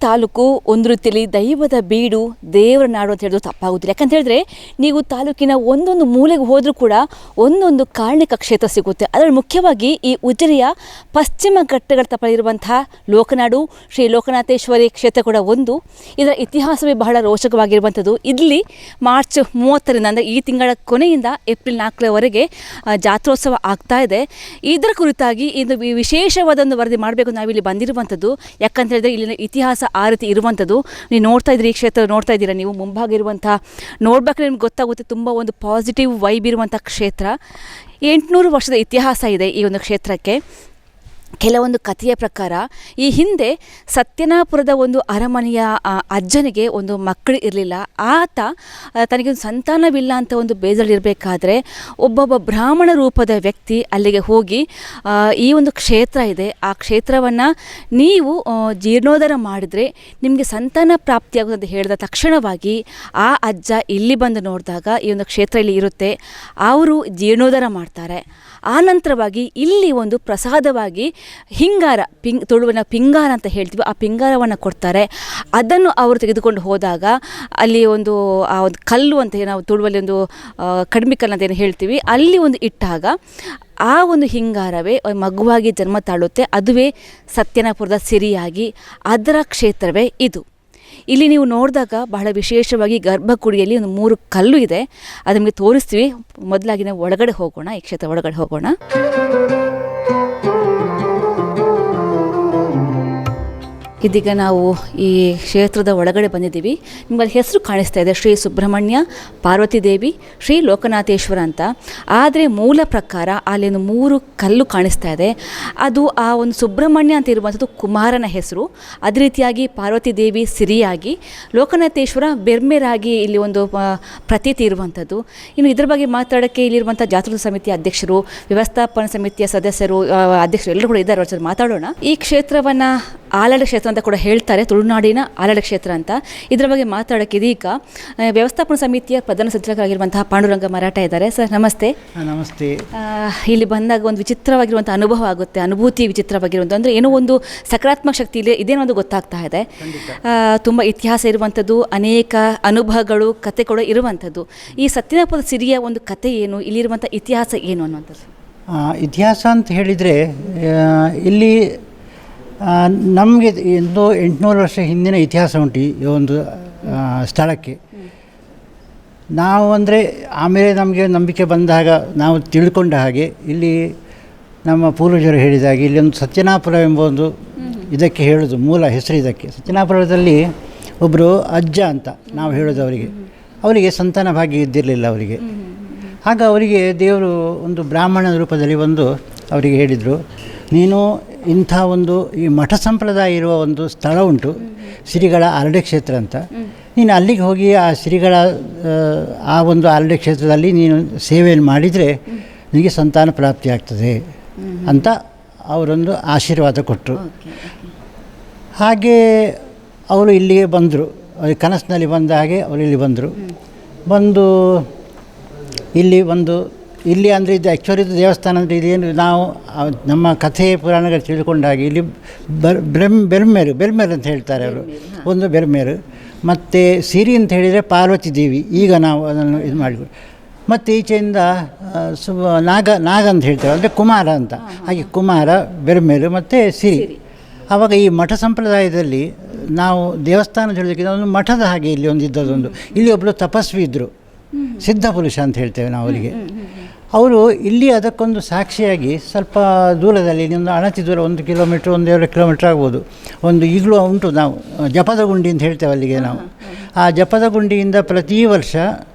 ತಾಲೂಕು ಒಂದು ರೀತಿಯಲ್ಲಿ ದೈವದ ಬೀಡು, ದೇವರ ನಾಡು ಅಂತ ಹೇಳಿದ್ರು ತಪ್ಪಾಗುತ್ತಿಲ್ಲ. ಯಾಕಂತ ಹೇಳಿದ್ರೆ ನೀವು ತಾಲೂಕಿನ ಒಂದೊಂದು ಮೂಲೆಗೆ ಹೋದರೂ ಕೂಡ ಒಂದೊಂದು ಕಾರಣಿಕ ಕ್ಷೇತ್ರ ಸಿಗುತ್ತೆ. ಅದರಲ್ಲಿ ಮುಖ್ಯವಾಗಿ ಈ ಉಜಿರೆಯ ಪಶ್ಚಿಮ ಘಟ್ಟಗಳ ತಪ್ಪಲಿರುವಂತಹ ಲೋಕನಾಡು ಶ್ರೀ ಲೋಕನಾಥೇಶ್ವರಿ ಕ್ಷೇತ್ರ ಕೂಡ ಒಂದು. ಇದರ ಇತಿಹಾಸವೇ ಬಹಳ ರೋಚಕವಾಗಿರುವಂಥದ್ದು. ಇಲ್ಲಿ ಮಾರ್ಚ್ 30ರಿಂದ ಅಂದರೆ ಈ ತಿಂಗಳ ಕೊನೆಯಿಂದ ಏಪ್ರಿಲ್ 4ರವರೆಗೆ ಜಾತ್ರೋತ್ಸವ ಆಗ್ತಾ ಇದೆ. ಇದರ ಕುರಿತಾಗಿ ಇದು ವಿಶೇಷವಾದೊಂದು ವರದಿ ಮಾಡಬೇಕು ನಾವಿಲ್ಲಿ ಬಂದಿರುವಂಥದ್ದು. ಯಾಕಂತ ಹೇಳಿದ್ರೆ ಇಲ್ಲಿನ ಇತಿಹಾಸ ಆ ರೀತಿ ಇರುವಂಥದ್ದು. ನೀವು ನೋಡ್ತಾ ಇದ್ದೀರಿ, ಈ ಕ್ಷೇತ್ರ ನೋಡ್ತಾ ಇದ್ದೀರಾ ನೀವು ಮುಂಭಾಗ ಇರುವಂಥ ನೋಡ್ಬೇಕಾದ್ರೆ ನಿಮ್ಗೆ ಗೊತ್ತಾಗುತ್ತೆ. ತುಂಬ ಒಂದು ಪಾಸಿಟಿವ್ ವೈಬ್ ಇರುವಂಥ ಕ್ಷೇತ್ರ. 800 ವರ್ಷದ ಇತಿಹಾಸ ಇದೆ ಈ ಒಂದು ಕ್ಷೇತ್ರಕ್ಕೆ. ಕೆಲವೊಂದು ಕಥೆಯ ಪ್ರಕಾರ ಈ ಹಿಂದೆ ಸತ್ಯನಾಪುರದ ಒಂದು ಅರಮನೆಯ ಅಜ್ಜನಿಗೆ ಒಂದು ಮಕ್ಕಳು ಇರಲಿಲ್ಲ. ಆತ ತನಗೊಂದು ಸಂತಾನವಿಲ್ಲ ಅಂತ ಒಂದು ಬೇಜಾರಿರಬೇಕಾದ್ರೆ ಒಬ್ಬೊಬ್ಬ ಬ್ರಾಹ್ಮಣ ರೂಪದ ವ್ಯಕ್ತಿ ಅಲ್ಲಿಗೆ ಹೋಗಿ ಈ ಒಂದು ಕ್ಷೇತ್ರ ಇದೆ, ಆ ಕ್ಷೇತ್ರವನ್ನು ನೀವು ಜೀರ್ಣೋದ್ಧಾರ ಮಾಡಿದರೆ ನಿಮಗೆ ಸಂತಾನ ಪ್ರಾಪ್ತಿಯಾಗುತ್ತೆ ಅಂತ ಹೇಳಿದ ತಕ್ಷಣವಾಗಿ ಆ ಅಜ್ಜ ಇಲ್ಲಿ ಬಂದು ನೋಡಿದಾಗ ಈ ಒಂದು ಕ್ಷೇತ್ರ ಇಲ್ಲಿ ಇರುತ್ತೆ, ಅವರು ಜೀರ್ಣೋದ್ಧಾರ ಮಾಡ್ತಾರೆ. ಆನಂತರವಾಗಿ ಇಲ್ಲಿ ಒಂದು ಪ್ರಸಾದವಾಗಿ ಹಿಂಗಾರ ತುಳುವಿನ ಪಿಂಗಾರ ಅಂತ ಹೇಳ್ತೀವಿ, ಆ ಪಿಂಗಾರವನ್ನು ಕೊಡ್ತಾರೆ. ಅದನ್ನು ಅವರು ತೆಗೆದುಕೊಂಡು ಹೋದಾಗ ಅಲ್ಲಿ ಒಂದು ಆ ಒಂದು ಕಲ್ಲು ಅಂತ ನಾವು ತುಳುವಲ್ಲಿ ಒಂದು ಕಡಿಮೆ ಕಲ್ಲು ಅಂತ ಏನು ಹೇಳ್ತೀವಿ, ಅಲ್ಲಿ ಒಂದು ಇಟ್ಟಾಗ ಆ ಒಂದು ಹಿಂಗಾರವೇ ಮಗುವಾಗಿ ಜನ್ಮ ತಾಳುತ್ತೆ. ಅದುವೇ ಸತ್ಯನಾಪುರದ ಸಿರಿಯಾಗಿ ಅದರ ಕ್ಷೇತ್ರವೇ ಇದು. ಇಲ್ಲಿ ನೀವು ನೋಡಿದಾಗ ಬಹಳ ವಿಶೇಷವಾಗಿ ಗರ್ಭಗುಡಿಯಲ್ಲಿ ಒಂದು 3 ಕಲ್ಲು ಇದೆ, ಅದು ನಿಮಗೆ ತೋರಿಸ್ತೀವಿ. ಮೊದಲಾಗಿ ನಾವು ಒಳಗಡೆ ಹೋಗೋಣ, ಈ ಕ್ಷೇತ್ರ ಒಳಗಡೆ ಹೋಗೋಣ. ಇದೀಗ ನಾವು ಈ ಕ್ಷೇತ್ರದ ಒಳಗಡೆ ಬಂದಿದ್ದೀವಿ. ನಿಮಗೆ ಹೆಸರು ಕಾಣಿಸ್ತಾ ಇದೆ, ಶ್ರೀ ಸುಬ್ರಹ್ಮಣ್ಯ ಪಾರ್ವತಿ ದೇವಿ ಶ್ರೀ ಲೋಕನಾಥೇಶ್ವರ ಅಂತ. ಆದರೆ ಮೂಲ ಪ್ರಕಾರ ಅಲ್ಲಿ ಒಂದು 3 ಕಲ್ಲು ಕಾಣಿಸ್ತಾ ಇದೆ. ಅದು ಆ ಒಂದು ಸುಬ್ರಹ್ಮಣ್ಯ ಅಂತ ಇರುವಂಥದ್ದು ಕುಮಾರನ ಹೆಸರು. ಅದೇ ರೀತಿಯಾಗಿ ಪಾರ್ವತಿ ದೇವಿ ಸಿರಿಯಾಗಿ, ಲೋಕನಾಥೇಶ್ವರ ಬೆರ್ಮೆರಾಗಿ ಇಲ್ಲಿ ಒಂದು ಪ್ರತೀತಿ ಇರುವಂಥದ್ದು. ಇನ್ನು ಇದರ ಬಗ್ಗೆ ಮಾತಾಡೋಕ್ಕೆ ಇಲ್ಲಿರುವಂಥ ಜಾತ್ರೋತ್ಸವ ಸಮಿತಿಯ ಅಧ್ಯಕ್ಷರು, ವ್ಯವಸ್ಥಾಪನಾ ಸಮಿತಿಯ ಸದಸ್ಯರು, ಅಧ್ಯಕ್ಷರು ಎಲ್ಲರೂ ಕೂಡ ಇದ್ದಾರೆ. ಅವ್ರ ಜೊತೆ ಮಾತಾಡೋಣ. ಈ ಕ್ಷೇತ್ರವನ್ನು ಆಲಡ ಕ್ಷೇತ್ರ ಅಂತ ಕೂಡ ಹೇಳ್ತಾರೆ, ತುಳುನಾಡಿನ ಆಲಡ ಕ್ಷೇತ್ರ ಅಂತ. ಇದರ ಬಗ್ಗೆ ಮಾತಾಡೋಕ್ಕೆ ಇದೀಗ ವ್ಯವಸ್ಥಾಪನಾ ಸಮಿತಿಯ ಪ್ರಧಾನ ಸಚಿವರಾಗಿರುವಂತಹ ಪಾಂಡುರಂಗ ಮರಾಠ ಇದ್ದಾರೆ. ಸರ್ ನಮಸ್ತೆ. ನಮಸ್ತೆ. ಇಲ್ಲಿ ಬಂದಾಗ ಒಂದು ವಿಚಿತ್ರವಾಗಿರುವಂಥ ಅನುಭವ ಆಗುತ್ತೆ, ಅನುಭೂತಿ ವಿಚಿತ್ರವಾಗಿರುವಂಥ, ಅಂದರೆ ಏನೋ ಒಂದು ಸಕಾರಾತ್ಮಕ ಶಕ್ತಿ ಇದೆ, ಇದೇನೋ ಒಂದು ಗೊತ್ತಾಗ್ತಾ ಇದೆ. ತುಂಬ ಇತಿಹಾಸ ಇರುವಂಥದ್ದು, ಅನೇಕ ಅನುಭವಗಳು, ಕತೆ ಕೂಡ ಇರುವಂಥದ್ದು. ಈ ಸತ್ಯನಾಪುರದ ಸಿರಿಯ ಒಂದು ಕತೆ ಏನು, ಇಲ್ಲಿರುವಂಥ ಇತಿಹಾಸ ಏನು ಅನ್ನುವಂಥದ್ದು? ಇತಿಹಾಸ ಅಂತ ಹೇಳಿದರೆ ಇಲ್ಲಿ ನಮಗೆ ಒಂದು 800 ವರ್ಷ ಹಿಂದಿನ ಇತಿಹಾಸ ಉಂಟು ಈ ಒಂದು ಸ್ಥಳಕ್ಕೆ. ನಾವು ಅಂದರೆ ಆಮೇಲೆ ನಮಗೆ ನಂಬಿಕೆ ಬಂದಾಗ ನಾವು ತಿಳ್ಕೊಂಡ ಹಾಗೆ ಇಲ್ಲಿ ನಮ್ಮ ಪೂರ್ವಜರು ಹೇಳಿದಾಗೆ ಇಲ್ಲಿ ಒಂದು ಸತ್ಯನಾಪುರ ಎಂಬ ಒಂದು ಇದಕ್ಕೆ ಹೇಳೋದು ಮೂಲ ಹೆಸರು. ಇದಕ್ಕೆ ಸತ್ಯನಾಪುರದಲ್ಲಿ ಒಬ್ಬರು ಅಜ್ಜ ಅಂತ ನಾವು ಹೇಳೋದು. ಅವರಿಗೆ ಸಂತಾನ ಭಾಗ್ಯ ಇದ್ದಿರಲಿಲ್ಲ ಅವರಿಗೆ. ಆಗ ಅವರಿಗೆ ದೇವರು ಒಂದು ಬ್ರಾಹ್ಮಣ ರೂಪದಲ್ಲಿ ಬಂದು ಅವರಿಗೆ ಹೇಳಿದರು, ನೀನು ಇಂಥ ಒಂದು ಈ ಮಠ ಸಂಪ್ರದಾಯ ಇರುವ ಒಂದು ಸ್ಥಳ ಉಂಟು, ಶ್ರೀಗಳ ಆರಡೆ ಕ್ಷೇತ್ರ ಅಂತ. ನೀನು ಅಲ್ಲಿಗೆ ಹೋಗಿ ಆ ಶ್ರೀಗಳ ಆ ಒಂದು ಆರಡೆ ಕ್ಷೇತ್ರದಲ್ಲಿ ನೀನು ಸೇವೆಯನ್ನು ಮಾಡಿದರೆ ನಿನಗೆ ಸಂತಾನ ಪ್ರಾಪ್ತಿ ಆಗ್ತದೆ ಅಂತ ಅವರೊಂದು ಆಶೀರ್ವಾದ ಕೊಟ್ಟರು. ಹಾಗೆ ಅವರು ಇಲ್ಲಿಗೆ ಬಂದರು. ಅವ್ರಿಗೆ ಕನಸಿನಲ್ಲಿ ಬಂದ ಹಾಗೆ ಅವರು ಇಲ್ಲಿ ಬಂದರು. ಇಲ್ಲಿ ಅಂದರೆ ಇದು ಆ್ಯಕ್ಚುಲಿ ಇದು ದೇವಸ್ಥಾನ ಅಂದರೆ ಇದೇನು ನಾವು ನಮ್ಮ ಕಥೆ ಪುರಾಣಗಳು ತಿಳ್ಕೊಂಡಾಗಿ ಇಲ್ಲಿ ಬೆರ್ಮೇರು ಅಂತ ಹೇಳ್ತಾರೆ ಅವರು, ಒಂದು ಬೆರ್ಮೇರು. ಮತ್ತು ಸಿರಿ ಅಂತ ಹೇಳಿದರೆ ಪಾರ್ವತಿ ದೇವಿ. ಈಗ ನಾವು ಅದನ್ನು ಇದು ಮಾಡಿಕೊಂಡು ಮತ್ತು ಈಚೆಯಿಂದ ನಾಗ ಅಂತ ಹೇಳ್ತಾರೆ, ಅಂದರೆ ಕುಮಾರ ಅಂತ. ಹಾಗೆ ಕುಮಾರ, ಬೆರ್ಮೇರು ಮತ್ತು ಸಿರಿ. ಆವಾಗ ಈ ಮಠ ಸಂಪ್ರದಾಯದಲ್ಲಿ ನಾವು ದೇವಸ್ಥಾನ ಹೇಳೋದಕ್ಕಿಂತ ಒಂದು ಮಠದ ಹಾಗೆ ಇಲ್ಲಿ ಒಂದು ಇದ್ದದೊಂದು. ಇಲ್ಲಿ ಒಬ್ಬರು ತಪಸ್ವಿ ಇದ್ದರು, ಸಿದ್ಧ ಪುರುಷ ಅಂತ ಹೇಳ್ತೇವೆ ನಾವು ಅವರಿಗೆ. ಅವರು ಇಲ್ಲಿ ಅದಕ್ಕೊಂದು ಸಾಕ್ಷಿಯಾಗಿ ಸ್ವಲ್ಪ ದೂರದಲ್ಲಿ, ಒಂದು ಅಣತಿ ದೂರ, 1 ಕಿಲೋಮೀಟ್ರ್ 1-2 ಕಿಲೋಮೀಟ್ರ್ ಆಗ್ಬೋದು, ಒಂದು ಈಗಲೂ ಉಂಟು. ನಾವು ಜಪದ ಗುಂಡಿ ಅಂತ ಹೇಳ್ತೇವೆ ಅಲ್ಲಿಗೆ ನಾವು. ಆ ಜಪದ ಗುಂಡಿಯಿಂದ ಪ್ರತಿ ವರ್ಷ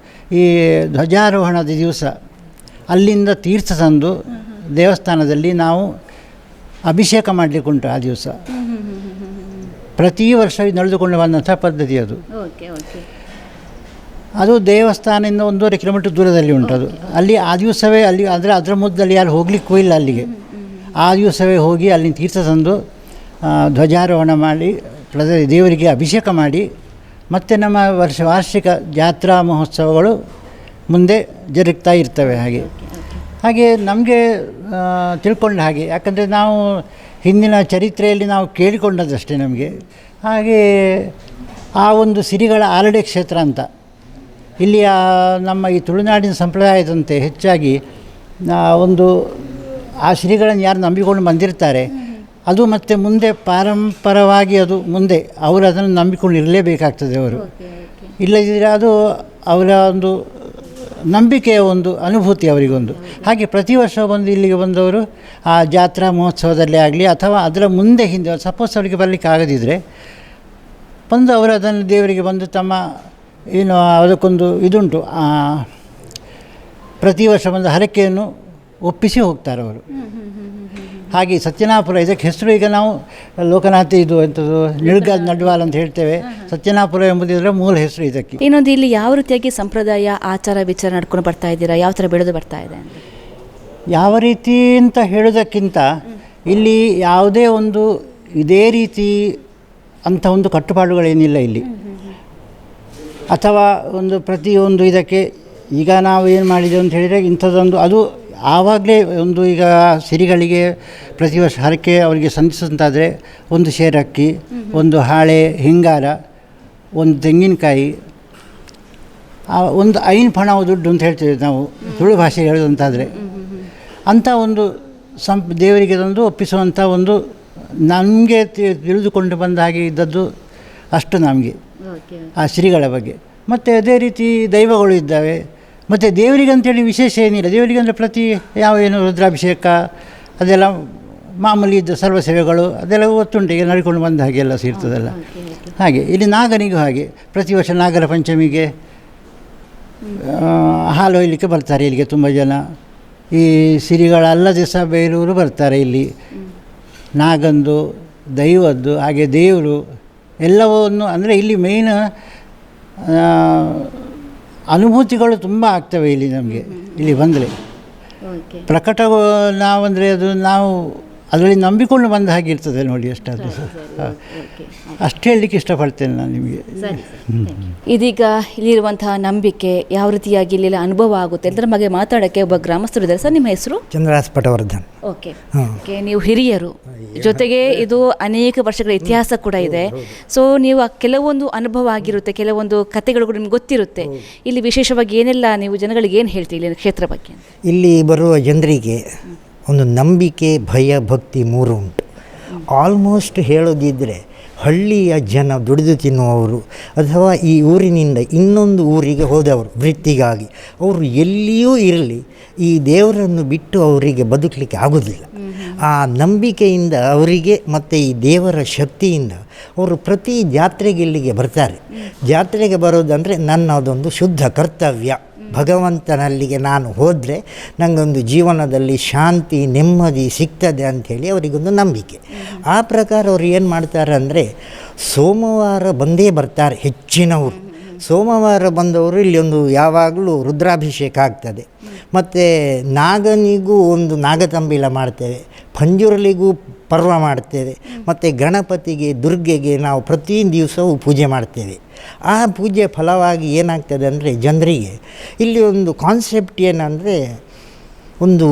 ಈ ಧ್ವಜಾರೋಹಣದ ದಿವಸ ಅಲ್ಲಿಂದ ತೀರ್ಥ ತಂದು ದೇವಸ್ಥಾನದಲ್ಲಿ ನಾವು ಅಭಿಷೇಕ ಮಾಡಲಿಕ್ಕೆ ಉಂಟು. ಆ ದಿವಸ ಪ್ರತಿ ವರ್ಷ ನಡೆದುಕೊಂಡು ಬಂದಂಥ ಪದ್ಧತಿ ಅದು. ಅದು ದೇವಸ್ಥಾನದಿಂದ 1.5 ಕಿಲೋಮೀಟ್ರ್ ದೂರದಲ್ಲಿ ಉಂಟು ಅದು. ಅಲ್ಲಿ ಆ ದಿವಸವೇ ಅಲ್ಲಿ ಅಂದರೆ ಅದರ ಮುದ್ದಲ್ಲಿ ಯಾರು ಹೋಗ್ಲಿಕ್ಕೂ ಇಲ್ಲ ಅಲ್ಲಿಗೆ. ಆ ದಿವಸವೇ ಹೋಗಿ ಅಲ್ಲಿ ತೀರ್ಥ ತಂದು ಧ್ವಜಾರೋಹಣ ಮಾಡಿ ದೇವರಿಗೆ ಅಭಿಷೇಕ ಮಾಡಿ, ಮತ್ತು ನಮ್ಮ ವಾರ್ಷಿಕ ಜಾತ್ರಾ ಮಹೋತ್ಸವಗಳು ಮುಂದೆ ಜರುಗ್ತಾ ಇರ್ತವೆ. ಹಾಗೆ ನಮಗೆ ತಿಳ್ಕೊಂಡ ಹಾಗೆ, ಯಾಕಂದರೆ ನಾವು ಹಿಂದಿನ ಚರಿತ್ರೆಯಲ್ಲಿ ನಾವು ಕೇಳಿಕೊಂಡದಷ್ಟೇ. ನಮಗೆ ಹಾಗೆ ಆ ಒಂದು ಸಿರಿಗಳ ಆರಡೆ ಕ್ಷೇತ್ರ ಅಂತ ಇಲ್ಲಿಯ ನಮ್ಮ ಈ ತುಳುನಾಡಿನ ಸಂಪ್ರದಾಯದಂತೆ ಹೆಚ್ಚಾಗಿ ಒಂದು ಆ ಶ್ರೀಗಳನ್ನು ಯಾರು ನಂಬಿಕೊಂಡು ಬಂದಿರ್ತಾರೆ ಅದು ಮತ್ತು ಮುಂದೆ ಪಾರಂಪರವಾಗಿ ಅದು ಮುಂದೆ ಅವರು ಅದನ್ನು ನಂಬಿಕೊಂಡು ಇರಲೇಬೇಕಾಗ್ತದೆ. ಅವರು ಇಲ್ಲದಿದ್ದರೆ ಅದು ಅವರ ಒಂದು ನಂಬಿಕೆಯ ಒಂದು ಅನುಭೂತಿ ಅವರಿಗೊಂದು. ಹಾಗೆ ಪ್ರತಿ ವರ್ಷ ಬಂದು ಇಲ್ಲಿಗೆ ಬಂದವರು ಆ ಜಾತ್ರಾ ಮಹೋತ್ಸವದಲ್ಲೇ ಆಗಲಿ ಅಥವಾ ಅದರ ಮುಂದೆ ಹಿಂದೆ ಸಪೋಸ್ ಅವರಿಗೆ ಬರಲಿಕ್ಕೆ ಆಗದಿದ್ದರೆ ಬಂದು ಅವರು ಅದನ್ನು ದೇವರಿಗೆ ಬಂದು ತಮ್ಮ ಏನು ಅದಕ್ಕೊಂದು ಇದುಂಟು, ಪ್ರತಿ ವರ್ಷ ಬಂದು ಹರಕೆಯನ್ನು ಒಪ್ಪಿಸಿ ಹೋಗ್ತಾರೆ ಅವರು. ಹಾಗೆ ಸತ್ಯನಾಪುರ ಇದಕ್ಕೆ ಹೆಸರು ಈಗ ನಾವು ಲೋಕನಾಥ ಇದು ಎಂಥದ್ದು ನಡ್ವಾಲ್ ಅಂತ ಹೇಳ್ತೇವೆ. ಸತ್ಯನಾಪುರ ಎಂಬುದಿದ್ರೆ ಮೂಲ ಹೆಸರು ಇದಕ್ಕೆ. ಇನ್ನೊಂದು ಇಲ್ಲಿ ಯಾವ ರೀತಿಯಾಗಿ ಸಂಪ್ರದಾಯ ಆಚಾರ ವಿಚಾರ ನಡ್ಕೊಂಡು ಬರ್ತಾ ಇದ್ದೀರಾ, ಯಾವ ಥರ ಬೆಳೆದು ಬರ್ತಾ ಇದೆ? ಯಾವ ರೀತಿ ಅಂತ ಹೇಳೋದಕ್ಕಿಂತ ಇಲ್ಲಿ ಯಾವುದೇ ಒಂದು ಇದೇ ರೀತಿ ಅಂಥ ಒಂದು ಕಟ್ಟುಪಾಡುಗಳೇನಿಲ್ಲ ಇಲ್ಲಿ, ಅಥವಾ ಒಂದು ಪ್ರತಿಯೊಂದು ಇದಕ್ಕೆ ಈಗ ನಾವು ಏನು ಮಾಡಿದ್ದೇವೆ ಅಂತ ಹೇಳಿದರೆ ಇಂಥದ್ದೊಂದು ಅದು ಆವಾಗಲೇ ಒಂದು ಈಗ ಸಿರಿಗಳಿಗೆ ಪ್ರತಿ ವರ್ಷ ಹರಕೆ ಅವರಿಗೆ ಸಂಧಿಸಂತಾದರೆ ಒಂದು ಶೇರಕ್ಕಿ, ಒಂದು ಹಾಳೆ ಹಿಂಗಾರ, ಒಂದು ತೆಂಗಿನಕಾಯಿ, ಒಂದು ಐನ್ ಪಣವ ದುಡ್ಡು ಅಂತ ಹೇಳ್ತೇವೆ ನಾವು ತುಳು ಭಾಷೆ ಹೇಳೋದಂತಾದರೆ, ಅಂಥ ಒಂದು ದೇವರಿಗೆ ತಂದು ಒಪ್ಪಿಸುವಂಥ ಒಂದು ನಮಗೆ ತಿಳಿದುಕೊಂಡು ಬಂದ ಹಾಗೆ ಇದ್ದದ್ದು ಅಷ್ಟು ನಮಗೆ ಆ ಶ್ರೀಗಳ ಬಗ್ಗೆ. ಮತ್ತು ಅದೇ ರೀತಿ ದೈವಗಳು ಇದ್ದಾವೆ. ಮತ್ತು ದೇವರಿಗೆ ಅಂತೇಳಿ ವಿಶೇಷ ಏನಿಲ್ಲ. ದೇವರಿಗೆ ಅಂದರೆ ಪ್ರತಿ ಏನು ರುದ್ರಾಭಿಷೇಕ ಅದೆಲ್ಲ ಮಾಮೂಲಿ ಇದ್ದ ಸರ್ವ ಸೇವೆಗಳು ಅದೆಲ್ಲ ಒತ್ತುಂಟು ಈಗ ನಡ್ಕೊಂಡು ಬಂದ ಹಾಗೆ ಎಲ್ಲ ಸೇರ್ತದಲ್ಲ. ಹಾಗೆ ಇಲ್ಲಿ ನಾಗನಿಗೂ ಹಾಗೆ ಪ್ರತಿ ವರ್ಷ ನಾಗರ ಪಂಚಮಿಗೆ ಹಾಲು ಒಯ್ಯಲಿಕ್ಕೆ ಬರ್ತಾರೆ ಇಲ್ಲಿಗೆ ತುಂಬ ಜನ. ಈ ಸಿರಿಗಳಲ್ಲದೆ ಸಹ ಬೇರೆಯವರು ಬರ್ತಾರೆ ಇಲ್ಲಿ. ನಾಗಂದು ದೈವದ್ದು ಹಾಗೆ ದೇವರು ಎಲ್ಲವನ್ನು ಅಂದರೆ ಇಲ್ಲಿ ಮೇಯ್ನ್ ಅನುಭೂತಿಗಳು ತುಂಬ ಆಗ್ತವೆ ಇಲ್ಲಿ ನಮಗೆ. ಇಲ್ಲಿ ಬಂದರೆ ಪ್ರಕಟ ನಾವಂದರೆ ಅದು ನಾವು ಅದರಲ್ಲಿ ನಂಬಿಕೊಂಡು ಬಂದ ಹಾಗೆ ಇರ್ತದೆ ನೋಡಿ. ಅಷ್ಟಾದರೂ ಸಹ ಅಷ್ಟು ಹೇಳಲಿಕ್ಕೆ ಇಷ್ಟಪಡ್ತೇನೆ ನಾನು ನಿಮಗೆ. ಇದೀಗ ಇಲ್ಲಿರುವಂತಹ ನಂಬಿಕೆ ಯಾವ ರೀತಿಯಾಗಿ ಇಲ್ಲಿ ಅನುಭವ ಆಗುತ್ತೆ ಎಲ್ಲರ ಬಗ್ಗೆ ಮಾತಾಡೋಕ್ಕೆ ಒಬ್ಬ ಗ್ರಾಮಸ್ಥರು ಇದ್ದಾರೆ. ಸರ್, ನಿಮ್ಮ ಹೆಸರು? ಚಂದ್ರಹಾಸ್ ಪಟವರ್ಧನ್. ಓಕೆ, ನೀವು ಹಿರಿಯರು, ಜೊತೆಗೆ ಇದು ಅನೇಕ ವರ್ಷಗಳ ಇತಿಹಾಸ ಕೂಡ ಇದೆ. ಸೊ ನೀವು ಕೆಲವೊಂದು ಅನುಭವ ಆಗಿರುತ್ತೆ, ಕೆಲವೊಂದು ಕಥೆಗಳು ಕೂಡ ನಿಮ್ಗೆ ಗೊತ್ತಿರುತ್ತೆ. ಇಲ್ಲಿ ವಿಶೇಷವಾಗಿ ಏನೆಲ್ಲ ನೀವು ಜನಗಳಿಗೆ ಏನು ಹೇಳ್ತೀವಿ ಇಲ್ಲಿ ಕ್ಷೇತ್ರ ಬಗ್ಗೆ? ಇಲ್ಲಿ ಬರುವ ಜನರಿಗೆ ಒಂದು ನಂಬಿಕೆ, ಭಯ, ಭಕ್ತಿ ಮೂರು ಉಂಟು. ಆಲ್ಮೋಸ್ಟ್ ಹೇಳೋದಿದ್ದರೆ ಹಳ್ಳಿಯ ಜನ ದುಡಿದು ತಿನ್ನುವವರು ಅಥವಾ ಈ ಊರಿನಿಂದ ಇನ್ನೊಂದು ಊರಿಗೆ ಹೋದವರು ವೃತ್ತಿಗಾಗಿ, ಅವರು ಎಲ್ಲಿಯೂ ಇರಲಿ ಈ ದೇವರನ್ನು ಬಿಟ್ಟು ಅವರಿಗೆ ಬದುಕಲಿಕ್ಕೆ ಆಗೋದಿಲ್ಲ. ಆ ನಂಬಿಕೆಯಿಂದ ಅವರಿಗೆ ಮತ್ತು ಈ ದೇವರ ಶಕ್ತಿಯಿಂದ ಅವರು ಪ್ರತಿ ಜಾತ್ರೆಗೆ ಇಲ್ಲಿಗೆ ಬರ್ತಾರೆ. ಜಾತ್ರೆಗೆ ಬರೋದಂದರೆ ನನ್ನದೊಂದು ಶುದ್ಧ ಕರ್ತವ್ಯ. ಭಗವಂತನಲ್ಲಿಗೆ ನಾನು ಹೋದರೆ ನನಗೊಂದು ಜೀವನದಲ್ಲಿ ಶಾಂತಿ ನೆಮ್ಮದಿ ಸಿಗ್ತದೆ ಅಂಥೇಳಿ ಅವರಿಗೊಂದು ನಂಬಿಕೆ. ಆ ಪ್ರಕಾರ ಅವರು ಏನು ಮಾಡ್ತಾರೆ ಅಂದರೆ ಸೋಮವಾರ ಬಂದೇ ಬರ್ತಾರೆ ಹೆಚ್ಚಿನವರು. ಸೋಮವಾರ ಬಂದವರು ಇಲ್ಲಿ ಒಂದು ಯಾವಾಗಲೂ ರುದ್ರಾಭಿಷೇಕ ಆಗ್ತದೆ. ಮತ್ತು ನಾಗನಿಗೂ ಒಂದು ನಾಗತಂಬಿಲ ಮಾಡ್ತೇವೆ, ಪಂಜುರಲಿಗೂ ಪರ್ವ ಮಾಡ್ತೇವೆ, ಮತ್ತು ಗಣಪತಿಗೆ ದುರ್ಗೆಗೆ ನಾವು ಪ್ರತಿ ದಿವಸವೂ ಪೂಜೆ ಮಾಡ್ತೇವೆ. ಆ ಪೂಜೆ ಫಲವಾಗಿ ಏನಾಗ್ತದೆ ಅಂದರೆ ಜನರಿಗೆ ಇಲ್ಲಿ ಒಂದು ಕಾನ್ಸೆಪ್ಟ್ ಏನಂದರೆ, ಒಂದು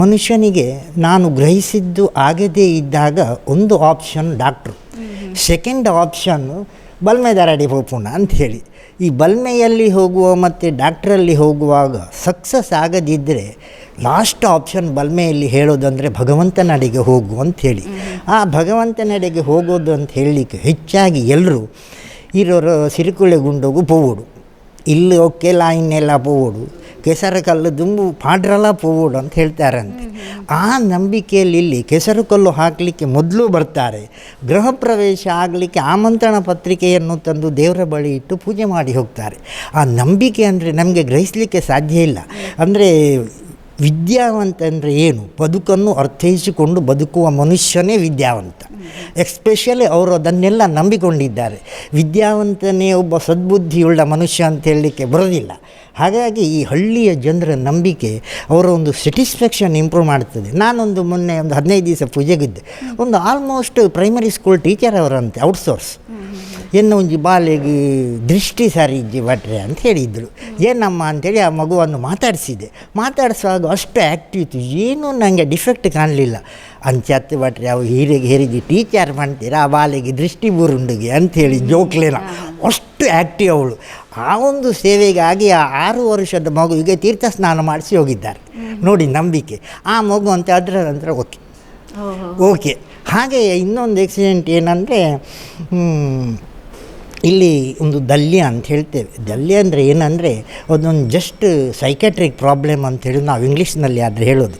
ಮನುಷ್ಯನಿಗೆ ನಾನು ಗ್ರಹಿಸಿದ್ದು ಆಗದೇ ಇದ್ದಾಗ ಒಂದು ಆಪ್ಷನ್ ಡಾಕ್ಟ್ರು, ಸೆಕೆಂಡ್ ಆಪ್ಷನ್ನು ಬಲ್ಮೆದಾರಡಿ ಹೋಪುಣ ಅಂಥೇಳಿ. ಈ ಬಲ್ಮೆಯಲ್ಲಿ ಹೋಗುವ ಮತ್ತು ಡಾಕ್ಟ್ರಲ್ಲಿ ಹೋಗುವಾಗ ಸಕ್ಸಸ್ ಆಗದಿದ್ದರೆ ಲಾಸ್ಟ್ ಆಪ್ಷನ್ ಬಲ್ಮೆಯಲ್ಲಿ ಹೇಳೋದಂದರೆ ಭಗವಂತನಡೆಗೆ ಹೋಗು ಅಂಥೇಳಿ. ಆ ಭಗವಂತನಡೆಗೆ ಹೋಗೋದು ಅಂತ ಹೇಳಲಿಕ್ಕೆ ಹೆಚ್ಚಾಗಿ ಎಲ್ಲರೂ ಇರೋರು ಸಿರಿಕುಳೆ ಗುಂಡೋಗು ಪೋವೋಡು, ಇಲ್ಲಿ ಒಕ್ಕೆ ಲೈನೆಲ್ಲ ಪೋವೋಡು, ಕೆಸರು ಕಲ್ಲು ದುಂಬು ಪಾಡ್ರಲ್ಲ ಪೋವೋಡು ಅಂತ ಹೇಳ್ತಾರಂತೆ. ಆ ನಂಬಿಕೆಯಲ್ಲಿ ಇಲ್ಲಿ ಕೆಸರು ಕಲ್ಲು ಹಾಕಲಿಕ್ಕೆ ಮೊದಲು ಬರ್ತಾರೆ. ಗೃಹ ಪ್ರವೇಶ ಆಗಲಿಕ್ಕೆ ಆಮಂತ್ರಣ ಪತ್ರಿಕೆಯನ್ನು ತಂದು ದೇವರ ಬಳಿ ಇಟ್ಟು ಪೂಜೆ ಮಾಡಿ ಹೋಗ್ತಾರೆ. ಆ ನಂಬಿಕೆ ಅಂದರೆ ನಮಗೆ ಗ್ರಹಿಸಲಿಕ್ಕೆ ಸಾಧ್ಯ ಇಲ್ಲ. ಅಂದರೆ ವಿದ್ಯಾವಂತ ಅಂದರೆ ಏನು? ಬದುಕನ್ನು ಅರ್ಥೈಸಿಕೊಂಡು ಬದುಕುವ ಮನುಷ್ಯನೇ ವಿದ್ಯಾವಂತ. ಎಸ್ಪೆಷಲಿ ಅವರು ಅದನ್ನೆಲ್ಲ ನಂಬಿಕೊಂಡಿದ್ದಾರೆ. ವಿದ್ಯಾವಂತನೇ ಒಬ್ಬ ಸದ್ಬುದ್ಧಿಯುಳ್ಳ ಮನುಷ್ಯ ಅಂತ ಹೇಳಲಿಕ್ಕೆ ಬರೋದಿಲ್ಲ. ಹಾಗಾಗಿ ಈ ಹಳ್ಳಿಯ ಜನರ ನಂಬಿಕೆ ಅವರ ಒಂದು ಸ್ಯಾಟಿಸ್ಫ್ಯಾಕ್ಷನ್ ಇಂಪ್ರೂವ್ ಮಾಡ್ತದೆ. ನಾನೊಂದು ಮೊನ್ನೆ ಒಂದು 15 ದಿವಸ ಪೂಜೆಗಿದ್ದೆ. ಒಂದು ಆಲ್ಮೋಸ್ಟ್ ಪ್ರೈಮರಿ ಸ್ಕೂಲ್ ಟೀಚರ್ ಅವರಂತೆ ಔಟ್ಸೋರ್ಸ್ ಎನ್ನು ಒಂಜಿ ಬಾಲೆಗೆ ದೃಷ್ಟಿ ಸಾರಿ ಇಜ್ಜಿ ಭಟ್ರೆ ಅಂತ ಹೇಳಿದ್ರು. ಏನಮ್ಮ ಅಂಥೇಳಿ ಆ ಮಗುವನ್ನು ಮಾತಾಡಿಸಿದೆ. ಮಾತಾಡಿಸುವಾಗ ಅಷ್ಟು ಆ್ಯಕ್ಟಿವ್ ಇತ್ತು, ಏನೂ ನನಗೆ ಡಿಫೆಕ್ಟ್ ಕಾಣಲಿಲ್ಲ. ಅಂಚತ್ತು ಬಟ್ರೆ ಅವು ಹೀರೆಗೆ ಹೇರಿದ್ದು ಟೀಚರ್ ಮಾಡ್ತೀರ ಆ ಬಾಲೆಗೆ ದೃಷ್ಟಿ ಬೂರುಂಡಿಗೆ ಅಂಥೇಳಿ ಜೋಕ್ಲೇನ ಅಷ್ಟು ಆ್ಯಕ್ಟಿವ್ ಅವಳು. ಆ ಒಂದು ಸೇವೆಗಾಗಿ ಆ 6 ವರ್ಷದ ಮಗುವಿಗೆ ತೀರ್ಥ ಸ್ನಾನ ಮಾಡಿಸಿ ಹೋಗಿದ್ದಾರೆ ನೋಡಿ ನಂಬಿಕೆ. ಆ ಮಗು ಅಂತ ಅದರ ನಂತರ ಓಕೆ. ಹಾಗೆ ಇನ್ನೊಂದು ಆಕ್ಸಿಡೆಂಟ್ ಏನಂದರೆ ಇಲ್ಲಿ ಒಂದು ದಲ್ಯ ಅಂತ ಹೇಳ್ತೇವೆ. ದಲ್ಯ ಅಂದರೆ ಏನಂದರೆ ಅದೊಂದು ಜಸ್ಟ್ ಸೈಕ್ಯಾಟ್ರಿಕ್ ಪ್ರಾಬ್ಲಮ್ ಅಂಥೇಳಿ ನಾವು ಇಂಗ್ಲೀಷ್ನಲ್ಲಿ ಆದರೆ ಹೇಳೋದು.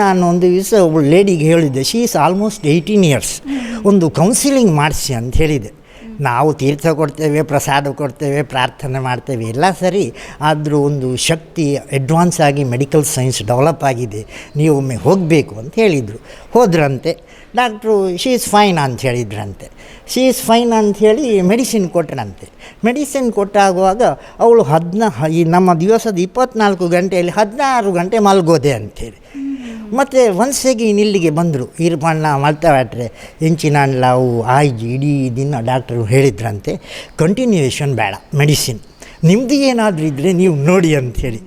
ನಾನು ಒಂದು ದಿವಸ ಒಬ್ಬಳು ಲೇಡಿಗೆ ಹೇಳಿದ್ದೆ, ಶಿ ಈಸ್ ಆಲ್ಮೋಸ್ಟ್ 18 ಇಯರ್ಸ್, ಒಂದು ಕೌನ್ಸಿಲಿಂಗ್ ಮಾಡಿಸಿ ಅಂತ ಹೇಳಿದೆ. ನಾವು ತೀರ್ಥ ಕೊಡ್ತೇವೆ, ಪ್ರಸಾದ ಕೊಡ್ತೇವೆ, ಪ್ರಾರ್ಥನೆ ಮಾಡ್ತೇವೆ, ಎಲ್ಲ ಸರಿ. ಆದರೂ ಒಂದು ಶಕ್ತಿ ಅಡ್ವಾನ್ಸ್ ಆಗಿ ಮೆಡಿಕಲ್ ಸೈನ್ಸ್ ಡೆವಲಪ್ ಆಗಿದೆ, ನೀವು ಒಮ್ಮೆ ಹೋಗಬೇಕು ಅಂತ ಹೇಳಿದರು. ಹೋದ್ರಂತೆ. ಡಾಕ್ಟ್ರು ಶಿ ಈಸ್ ಫೈನ್ ಅಂತ ಹೇಳಿದ್ರಂತೆ. ಶಿ ಈಸ್ ಫೈನ್ ಅಂಥೇಳಿ ಮೆಡಿಸಿನ್ ಕೊಟ್ಟರಂತೆ. ಮೆಡಿಸಿನ್ ಕೊಟ್ಟಾಗುವಾಗ ಅವಳು ಈ ನಮ್ಮ ದಿವಸದ 24 ಗಂಟೆಯಲ್ಲಿ 16 ಗಂಟೆ ಮಲಗೋದೆ ಅಂಥೇಳಿ. ಮತ್ತು ಒಂದ್ಸಗಿ ಇಲ್ಲಿಗೆ ಬಂದರು, ಈರ್ಪಣ್ಣ ಮಲ್ತವಾಟ್ರೆ ಹೆಂಚಿನಲ್ಲ ಅವು ಆಯ್ಜಿ ಇಡೀ ದಿನ ಡಾಕ್ಟ್ರು ಹೇಳಿದ್ರಂತೆ, ಕಂಟಿನ್ಯೂಯೇಷನ್ ಬೇಡ ಮೆಡಿಸಿನ್, ನಿಮ್ಮದು ಏನಾದರೂ ಇದ್ದರೆ ನೀವು ನೋಡಿ ಅಂಥೇಳಿ.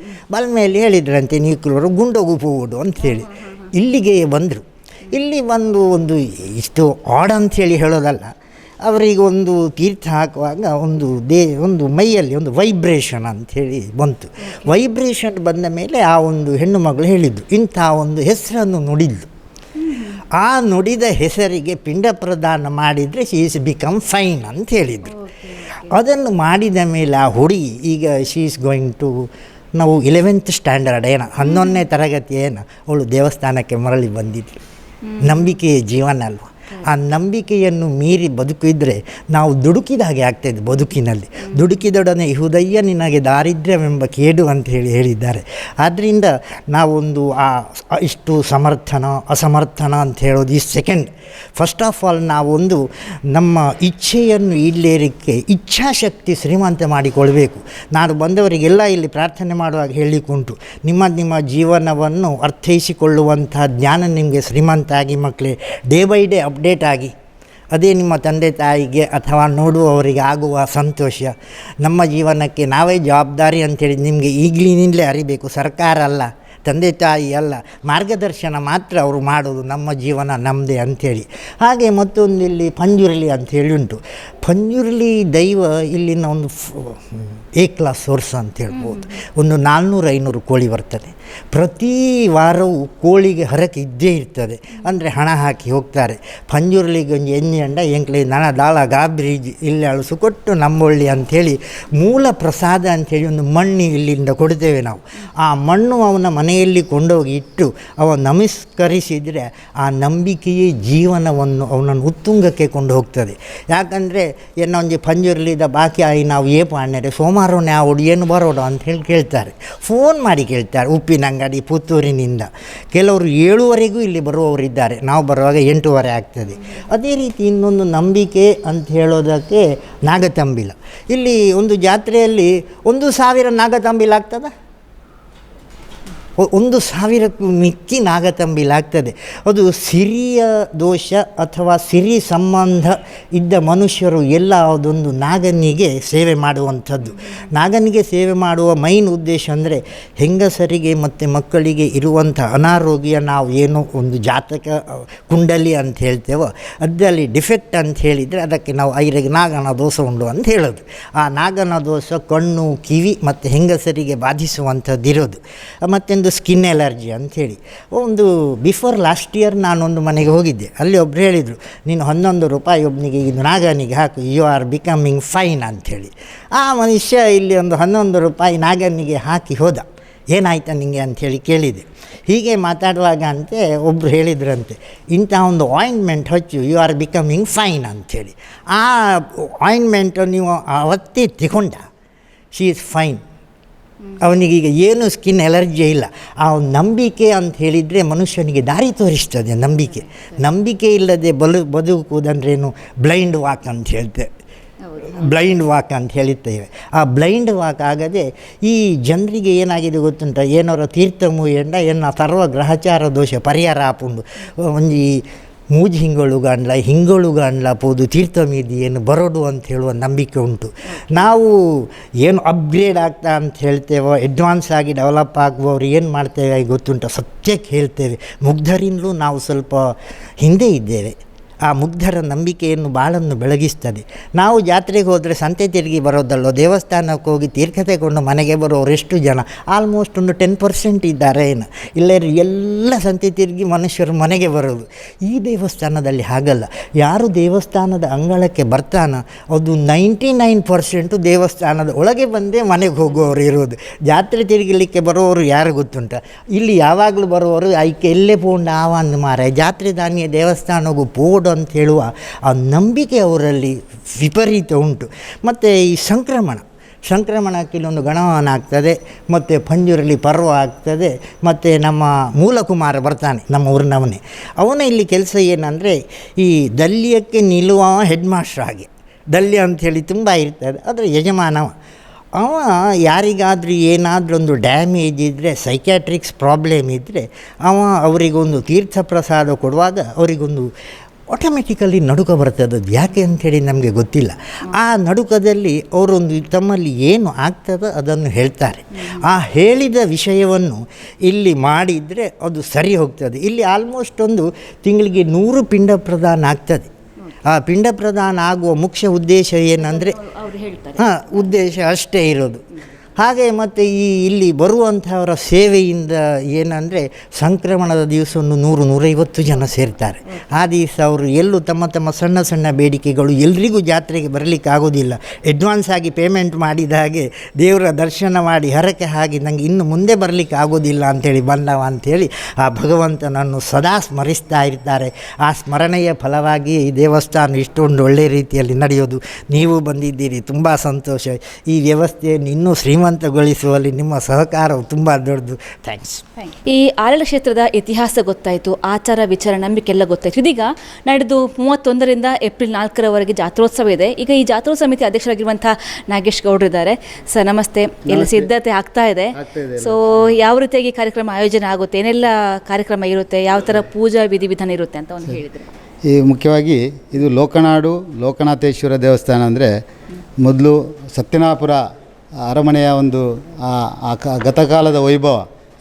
ಮೇಲೆ ಹೇಳಿದ್ರಂತೆ, ನೀವು ಗುಂಡೋಗು ಹೋಗೋದು ಅಂಥೇಳಿ ಇಲ್ಲಿಗೆ ಬಂದರು. ಇಲ್ಲಿ ಒಂದು ಇಷ್ಟು ಆಡ್ ಅಂಥೇಳಿ ಹೇಳೋದಲ್ಲ, ಅವರಿಗೆ ಒಂದು ತೀರ್ಥ ಹಾಕುವಾಗ ಒಂದು ಮೈಯಲ್ಲಿ ಒಂದು ವೈಬ್ರೇಷನ್ ಅಂಥೇಳಿ ಬಂತು. ವೈಬ್ರೇಷನ್ ಬಂದ ಮೇಲೆ ಆ ಒಂದು ಹೆಣ್ಣು ಮಗಳು ಹೇಳಿದ್ದು, ಇಂಥ ಒಂದು ಹೆಸರನ್ನು ನುಡಿದ್ಲು. ಆ ನುಡಿದ ಹೆಸರಿಗೆ ಪಿಂಡ ಪ್ರದಾನ ಮಾಡಿದರೆ ಶಿ ಈಸ್ ಬಿಕಮ್ ಫೈನ್ ಅಂತ ಹೇಳಿದರು. ಅದನ್ನು ಮಾಡಿದ ಮೇಲೆ ಆ ಹುಡುಗಿ ಈಗ ಶಿ ಈಸ್ ಗೋಯಿಂಗ್ ಟು ನಾವು 11th ಸ್ಟ್ಯಾಂಡರ್ಡ್ 11ನೇ ತರಗತಿ ಅವಳು ದೇವಸ್ಥಾನಕ್ಕೆ ಮರಳಿ ಬಂದಿದ್ಳು. ನಂಬಿಕೆಯ ಜೀವನ ಅಲ್ವ. ಆ ನಂಬಿಕೆಯನ್ನು ಮೀರಿ ಬದುಕಿದ್ರೆ ನಾವು ದುಡುಕಿದ ಹಾಗೆ ಆಗ್ತಾಯಿದ್ದು ಬದುಕಿನಲ್ಲಿ. ದುಡುಕಿದೊಡನೆ ಇಹುದಯ್ಯ ನಿನಗೆ ದಾರಿದ್ರ್ಯವೆಂಬ ಕೇಡು ಅಂತ ಹೇಳಿದ್ದಾರೆ. ಆದ್ದರಿಂದ ನಾವೊಂದು ಇಷ್ಟು ಅಸಮರ್ಥನ ಅಂತ ಹೇಳೋದು ಈ ಸೆಕೆಂಡ್. ಫಸ್ಟ್ ಆಫ್ ಆಲ್ ನಾವೊಂದು ನಮ್ಮ ಇಚ್ಛೆಯನ್ನು ಈಡೇರಿಕೆ ಇಚ್ಛಾಶಕ್ತಿ ಶ್ರೀಮಂತ ಮಾಡಿಕೊಳ್ಬೇಕು. ನಾನು ಬಂದವರಿಗೆಲ್ಲ ಇಲ್ಲಿ ಪ್ರಾರ್ಥನೆ ಮಾಡುವಾಗ ಹೇಳಲಿಕ್ಕುಂಟು, ನಿಮ್ಮ ಜೀವನವನ್ನು ಅರ್ಥೈಸಿಕೊಳ್ಳುವಂಥ ಜ್ಞಾನ ನಿಮಗೆ ಶ್ರೀಮಂತ ಆಗಿ ಮಕ್ಕಳೇ ಡೇ ಬೈ ಡೇ ಅಪ್ಡೇಟ್ ಆಗಿ, ಅದೇ ನಿಮ್ಮ ತಂದೆ ತಾಯಿಗೆ ಅಥವಾ ನೋಡುವವರಿಗೆ ಆಗುವ ಸಂತೋಷ. ನಮ್ಮ ಜೀವನಕ್ಕೆ ನಾವೇ ಜವಾಬ್ದಾರಿ ಅಂಥೇಳಿ ನಿಮಗೆ ಈಗಲಿನಿಂದಲೇ ಅರಿಬೇಕು. ಸರ್ಕಾರ ಅಲ್ಲ, ತಂದೆ ತಾಯಿ ಅಲ್ಲ, ಮಾರ್ಗದರ್ಶನ ಮಾತ್ರ ಅವರು ಮಾಡೋದು. ನಮ್ಮ ಜೀವನ ನಮ್ಮದೇ ಅಂಥೇಳಿ. ಹಾಗೆ ಮತ್ತೊಂದು ಇಲ್ಲಿ ಪಂಜುರ್ಲಿ ಅಂಥೇಳಿ ಉಂಟು. ಪಂಜುರ್ಲಿ ದೈವ ಇಲ್ಲಿನ ಒಂದು ಕ್ಲಾಸ್ ಸೋರ್ಸ್ ಅಂತ ಹೇಳ್ಬೋದು. ಒಂದು 400-500 ಕೋಳಿ ಬರ್ತದೆ. ಪ್ರತಿ ವಾರವೂ ಕೋಳಿಗೆ ಹರಕೆ ಇದ್ದೇ ಇರ್ತದೆ. ಅಂದರೆ ಹಣ ಹಾಕಿ ಹೋಗ್ತಾರೆ. ಪಂಜುರ್ಲಿಗೆ ಒಂದು ಎಂಜಂಡ ಎಂಕ್ಲೆ ನನ ದಾಳ ಗಾಬ್ರೀಜ್ ಇಲ್ಲಿ ಅಳಸು ಕೊಟ್ಟು ನಮ್ಮೊಳ್ಳಿ ಅಂಥೇಳಿ ಮೂಲ ಪ್ರಸಾದ ಅಂಥೇಳಿ ಒಂದು ಮಣ್ಣು ಇಲ್ಲಿಂದ ಕೊಡ್ತೇವೆ ನಾವು. ಆ ಮಣ್ಣು ಅವನ ಮನೆಯಲ್ಲಿ ಕೊಂಡೋಗಿ ಇಟ್ಟು ಅವ ನಮಸ್ಕರಿಸಿದರೆ ಆ ನಂಬಿಕೆಯೇ ಜೀವನವನ್ನು ಅವನನ್ನು ಉತ್ತುಂಗಕ್ಕೆ ಕೊಂಡು ಹೋಗ್ತದೆ. ಯಾಕಂದರೆ ಏನೊಂದು ಪಂಜುರ್ಲಿದ ಬಾಕಿ ಆಗಿ ನಾವು ಪಾಣ್ಯರೆ ಸೋಮವಾರನೇ ಆವಡು ಏನು ಬರೋಡು ಅಂಥೇಳಿ ಕೇಳ್ತಾರೆ. ಫೋನ್ ಮಾಡಿ ಕೇಳ್ತಾರೆ. ಉಪ್ಪಿನ ಅಂಗಡಿ ಪುತ್ತೂರಿನಿಂದ ಕೆಲವರು 7ವರೆಗೂ ಇಲ್ಲಿ ಬರುವವರಿದ್ದಾರೆ. ನಾವು ಬರುವಾಗ 8ವರೆ ಆಗ್ತದೆ. ಅದೇ ರೀತಿ ಇನ್ನೊಂದು ನಂಬಿಕೆ ಅಂತ ಹೇಳೋದಕ್ಕೆ ನಾಗತಂಬಿಲ. ಇಲ್ಲಿ ಒಂದು ಜಾತ್ರೆಯಲ್ಲಿ 1,000 ನಾಗತಂಬಿಲ ಆಗ್ತದೆ. 1,000ಕ್ಕೂ ಮಿಕ್ಕಿ ನಾಗತಂಬಿಲಾಗ್ತದೆ. ಅದು ಸಿರಿಯ ದೋಷ ಅಥವಾ ಸಿರಿ ಸಂಬಂಧ ಇದ್ದ ಮನುಷ್ಯರು ಎಲ್ಲ ಅದೊಂದು ನಾಗನಿಗೆ ಸೇವೆ ಮಾಡುವಂಥದ್ದು. ನಾಗನಿಗೆ ಸೇವೆ ಮಾಡುವ ಮೈನ್ ಉದ್ದೇಶ ಅಂದರೆ ಹೆಂಗಸರಿಗೆ ಮತ್ತು ಮಕ್ಕಳಿಗೆ ಇರುವಂಥ ಅನಾರೋಗ್ಯ, ನಾವು ಏನೋ ಒಂದು ಜಾತಕ ಕುಂಡಲಿ ಅಂತ ಹೇಳ್ತೇವೋ ಅದರಲ್ಲಿ ಡಿಫೆಕ್ಟ್ ಅಂತ ಹೇಳಿದರೆ ಅದಕ್ಕೆ ನಾವು ಐರಿಗೆ ನಾಗನ ದೋಷ ಉಂಟು ಅಂತ ಹೇಳೋದು. ಆ ನಾಗನ ದೋಷ ಕಣ್ಣು, ಕಿವಿ ಮತ್ತು ಹೆಂಗಸರಿಗೆ ಬಾಧಿಸುವಂಥದ್ದಿರೋದು. ಮತ್ತು ಸ್ಕಿನ್ ಎಲರ್ಜಿ ಅಂಥೇಳಿ ಒಂದು ಬಿಫೋರ್ ಲಾಸ್ಟ್ ಇಯರ್ ನಾನೊಂದು ಮನೆಗೆ ಹೋಗಿದ್ದೆ. ಅಲ್ಲಿ ಒಬ್ಬರು ಹೇಳಿದರು, ನೀನು 11 ರೂಪಾಯಿ ಒಬ್ಬನಿಗೆ ಇದು ನಾಗನಿಗೆ ಹಾಕು, ಯು ಆರ್ ಬಿಕಮಿಂಗ್ ಫೈನ್ ಅಂಥೇಳಿ. ಆ ಮನುಷ್ಯ ಇಲ್ಲಿ ಒಂದು 11 ರೂಪಾಯಿ ನಾಗನಿಗೆ ಹಾಕಿ ಹೋದ. ಏನಾಯ್ತಾ ನಿಮಗೆ ಅಂಥೇಳಿ ಕೇಳಿದೆ. ಹೀಗೆ ಮಾತಾಡುವಾಗ ಅಂತೆ ಒಬ್ಬರು ಹೇಳಿದ್ರಂತೆ, ಇಂಥ ಒಂದು ಆಯಿಂಟ್ಮೆಂಟ್ ಹಚ್ಚು, ಯು ಆರ್ ಬಿಕಮಿಂಗ್ ಫೈನ್ ಅಂಥೇಳಿ. ಆ ಆಯಿಂಟ್ಮೆಂಟು ನೀವು ಅವತ್ತೇ ತಗೊಂಡ, ಶಿ ಈಸ್ ಫೈನ್. ಅವನಿಗೀಗ ಏನು ಸ್ಕಿನ್ ಎಲರ್ಜಿ ಇಲ್ಲ. ಆ ನಂಬಿಕೆ ಅಂತ ಹೇಳಿದರೆ ಮನುಷ್ಯನಿಗೆ ದಾರಿ ತೋರಿಸ್ತದೆ. ನಂಬಿಕೆ ಇಲ್ಲದೆ ಬದುಕುವುದಂದ್ರೇನು ಬ್ಲೈಂಡ್ ವಾಕ್ ಅಂತ ಹೇಳ್ತೇವೆ. ಬ್ಲೈಂಡ್ ವಾಕ್ ಅಂತ ಹೇಳುತ್ತೇವೆ. ಆ ಬ್ಲೈಂಡ್ ವಾಕ್ ಆಗದೆ ಈ ಜನರಿಗೆ ಏನಾಗಿದೆ ಗೊತ್ತುಂಟ, ಏನಾರ ತೀರ್ಥಮು ಎಂಡ ಸರ್ವ ಗ್ರಹಚಾರ ದೋಷ ಪರಿಹಾರ ಆಪುಂಡು. ಒಂಜಿ ಮೂಜಿ ಹಿಂಗಳುಗಾಂಡ್ಲ ಪೋದು ತೀರ್ಥ ಮೀದಿ ಏನು ಬರೋಡು ಅಂತ ಹೇಳುವ ನಂಬಿಕೆ ಉಂಟು. ನಾವು ಏನು ಅಪ್ಗ್ರೇಡ್ ಆಗ್ತಾ ಅಂತ ಹೇಳ್ತೇವೋ, ಅಡ್ವಾನ್ಸ್ ಆಗಿ ಡೆವಲಪ್ ಆಗುವವರು ಏನು ಮಾಡ್ತೇವೆ ಗೊತ್ತುಂಟು, ಸತ್ಯಕ್ಕೆ ಹೇಳ್ತೇವೆ, ಮುಗ್ಧರಿಂದಲೂ ನಾವು ಸ್ವಲ್ಪ ಹಿಂದೆ ಇದ್ದೇವೆ. ಆ ಮುಗ್ಧರ ನಂಬಿಕೆಯನ್ನು ಬಾಳನ್ನು ಬೆಳಗಿಸ್ತದೆ. ನಾವು ಜಾತ್ರೆಗೆ ಹೋದರೆ ಸಂತೆ ತಿರುಗಿ ಬರೋದಲ್ಲೋ, ದೇವಸ್ಥಾನಕ್ಕೆ ಹೋಗಿ ತೀರ್ಥ ತಗೊಂಡು ಮನೆಗೆ ಬರೋರು ಎಷ್ಟು ಜನ? ಆಲ್ಮೋಸ್ಟ್ ಒಂದು 10% ಇದ್ದಾರೆ ಏನು, ಇಲ್ಲರೂ ಎಲ್ಲ ಸಂತೆ ತಿರುಗಿ ಮನುಷ್ಯರು ಮನೆಗೆ ಬರೋದು. ಈ ದೇವಸ್ಥಾನದಲ್ಲಿ ಹಾಗಲ್ಲ. ಯಾರು ದೇವಸ್ಥಾನದ ಅಂಗಳಕ್ಕೆ ಬರ್ತಾನೋ ಅದು 99% ದೇವಸ್ಥಾನದ ಒಳಗೆ ಬಂದೇ ಮನೆಗೆ ಹೋಗುವವರು ಇರೋದು. ಜಾತ್ರೆ ತಿರುಗಲಿಕ್ಕೆ ಬರೋರು ಯಾರು ಗೊತ್ತುಂಟ? ಇಲ್ಲಿ ಯಾವಾಗಲೂ ಬರುವವರು ಐಕೆ ಎಲ್ಲೇ ಪೋಂಡ ಆವಂದು ಮಾರೆ ಜಾತ್ರೆ ಧಾನ್ಯ ದೇವಸ್ಥಾನಗೂ ಪೋಡು ಅಂತ ಹೇಳುವ ಆ ನಂಬಿಕೆ ಅವರಲ್ಲಿ ವಿಪರೀತ ಉಂಟು. ಮತ್ತು ಈ ಸಂಕ್ರಮಣಕ್ಕೆ ಇಲ್ಲೊಂದು ಗಣವನ ಆಗ್ತದೆ, ಮತ್ತು ಪಂಜುರಲ್ಲಿ ಪರ್ವ ಆಗ್ತದೆ, ಮತ್ತು ನಮ್ಮ ಮೂಲಕುಮಾರ ಬರ್ತಾನೆ, ನಮ್ಮ ಊರಿನವನೇ. ಅವನ ಇಲ್ಲಿ ಕೆಲಸ ಏನಂದರೆ, ಈ ದಲ್ಯಕ್ಕೆ ನಿಲ್ಲುವ ಹೆಡ್ ಮಾಸ್ಟರ್ ಹಾಗೆ. ದಲ್ಯ ಅಂಥೇಳಿ ತುಂಬ ಇರ್ತದೆ, ಅದರ ಯಜಮಾನವ. ಅವ ಯಾರಿಗಾದರೂ ಏನಾದರೂ ಒಂದು ಡ್ಯಾಮೇಜ್ ಇದ್ದರೆ, ಸೈಕ್ಯಾಟ್ರಿಕ್ಸ್ ಪ್ರಾಬ್ಲಮ್ ಇದ್ದರೆ, ಅವರಿಗೊಂದು ತೀರ್ಥ ಪ್ರಸಾದ ಕೊಡುವಾಗ ಅವರಿಗೊಂದು ಆಟೋಮೆಟಿಕಲಿ ನಡುಕ ಬರ್ತದೆ. ಅದು ಯಾಕೆ ಅಂಥೇಳಿ ನಮಗೆ ಗೊತ್ತಿಲ್ಲ. ಆ ನಡುಕದಲ್ಲಿ ಅವರೊಂದು ತಮ್ಮಲ್ಲಿ ಏನು ಆಗ್ತದೋ ಅದನ್ನು ಹೇಳ್ತಾರೆ. ಆ ಹೇಳಿದ ವಿಷಯವನ್ನು ಇಲ್ಲಿ ಮಾಡಿದರೆ ಅದು ಸರಿ ಹೋಗ್ತದೆ. ಇಲ್ಲಿ ಆಲ್ಮೋಸ್ಟ್ ಒಂದು ತಿಂಗಳಿಗೆ 100 ಪಿಂಡ ಪ್ರದಾನ ಆಗ್ತದೆ. ಆ ಪಿಂಡ ಪ್ರದಾನ ಆಗುವ ಮುಖ್ಯ ಉದ್ದೇಶ ಏನಂದರೆ, ಉದ್ದೇಶ ಅಷ್ಟೇ ಇರೋದು. ಹಾಗೆ ಮತ್ತು ಇಲ್ಲಿ ಬರುವಂಥವರ ಸೇವೆಯಿಂದ ಏನಂದರೆ, ಸಂಕ್ರಮಣದ ದಿವಸ ಒಂದು 100-150 ಜನ ಸೇರ್ತಾರೆ. ಆ ದಿವಸ ಅವರು ಎಲ್ಲೂ ತಮ್ಮ ಸಣ್ಣ ಸಣ್ಣ ಬೇಡಿಕೆಗಳು, ಎಲ್ರಿಗೂ ಜಾತ್ರೆಗೆ ಬರಲಿಕ್ಕೆ ಆಗೋದಿಲ್ಲ, ಅಡ್ವಾನ್ಸ್ ಆಗಿ ಪೇಮೆಂಟ್ ಮಾಡಿದ ಹಾಗೆ ದೇವರ ದರ್ಶನ ಮಾಡಿ ಹರಕೆ ಹಾಗೆ ನನಗೆ ಇನ್ನು ಮುಂದೆ ಬರಲಿಕ್ಕೆ ಆಗೋದಿಲ್ಲ ಅಂಥೇಳಿ ಬಂದವ ಅಂಥೇಳಿ ಆ ಭಗವಂತನನ್ನು ಸದಾ ಸ್ಮರಿಸ್ತಾ ಇರ್ತಾರೆ. ಆ ಸ್ಮರಣೆಯ ಫಲವಾಗಿ ಈ ದೇವಸ್ಥಾನ ಇಷ್ಟೊಂದು ಒಳ್ಳೆಯ ರೀತಿಯಲ್ಲಿ ನಡೆಯೋದು. ನೀವು ಬಂದಿದ್ದೀರಿ, ತುಂಬ ಸಂತೋಷ. ಈ ವ್ಯವಸ್ಥೆಯನ್ನು ಇನ್ನೂ ಶ್ರೀಮಂತಗೊಳಿಸುವಲ್ಲಿ ನಿಮ್ಮ ಸಹಕಾರವು ತುಂಬ ದೊಡ್ಡದು. ಥ್ಯಾಂಕ್ಸ್. ಈ ಆರಳ ಕ್ಷೇತ್ರದ ಇತಿಹಾಸ ಗೊತ್ತಾಯಿತು, ಆಚಾರ ವಿಚಾರ ನಂಬಿಕೆ ಎಲ್ಲ ಗೊತ್ತಾಯಿತು. ಇದೀಗ ನಡೆದು 31ರಿಂದ ಏಪ್ರಿಲ್ 4ರವರೆಗೆ ಜಾತ್ರೋತ್ಸವ ಇದೆ. ಈಗ ಈ ಜಾತ್ರೋತ್ಸವ ಸಮಿತಿ ಅಧ್ಯಕ್ಷರಾಗಿರುವಂಥ ನಾಗೇಶ್ ಗೌಡ್ರು ಇದ್ದಾರೆ. ಸರ್ ನಮಸ್ತೆ. ಎಲ್ಲ ಸಿದ್ಧತೆ ಆಗ್ತಾ ಇದೆ. ಸೊ ಯಾವ ರೀತಿಯಾಗಿ ಕಾರ್ಯಕ್ರಮ ಆಯೋಜನೆ ಆಗುತ್ತೆ, ಏನೆಲ್ಲ ಕಾರ್ಯಕ್ರಮ ಇರುತ್ತೆ, ಯಾವ ಥರ ಪೂಜಾ ವಿಧಿವಿಧಾನ ಇರುತ್ತೆ ಅಂತ ಒಂದು ಹೇಳಿದರೆ. ಈ ಮುಖ್ಯವಾಗಿ ಇದು ಲೋಕನಾಡು ಲೋಕನಾಥೇಶ್ವರ ದೇವಸ್ಥಾನ ಅಂದರೆ, ಮೊದಲು ಸತ್ಯನಾಪುರ ಅರಮನೆಯ ಒಂದು ಗತಕಾಲದ ವೈಭವ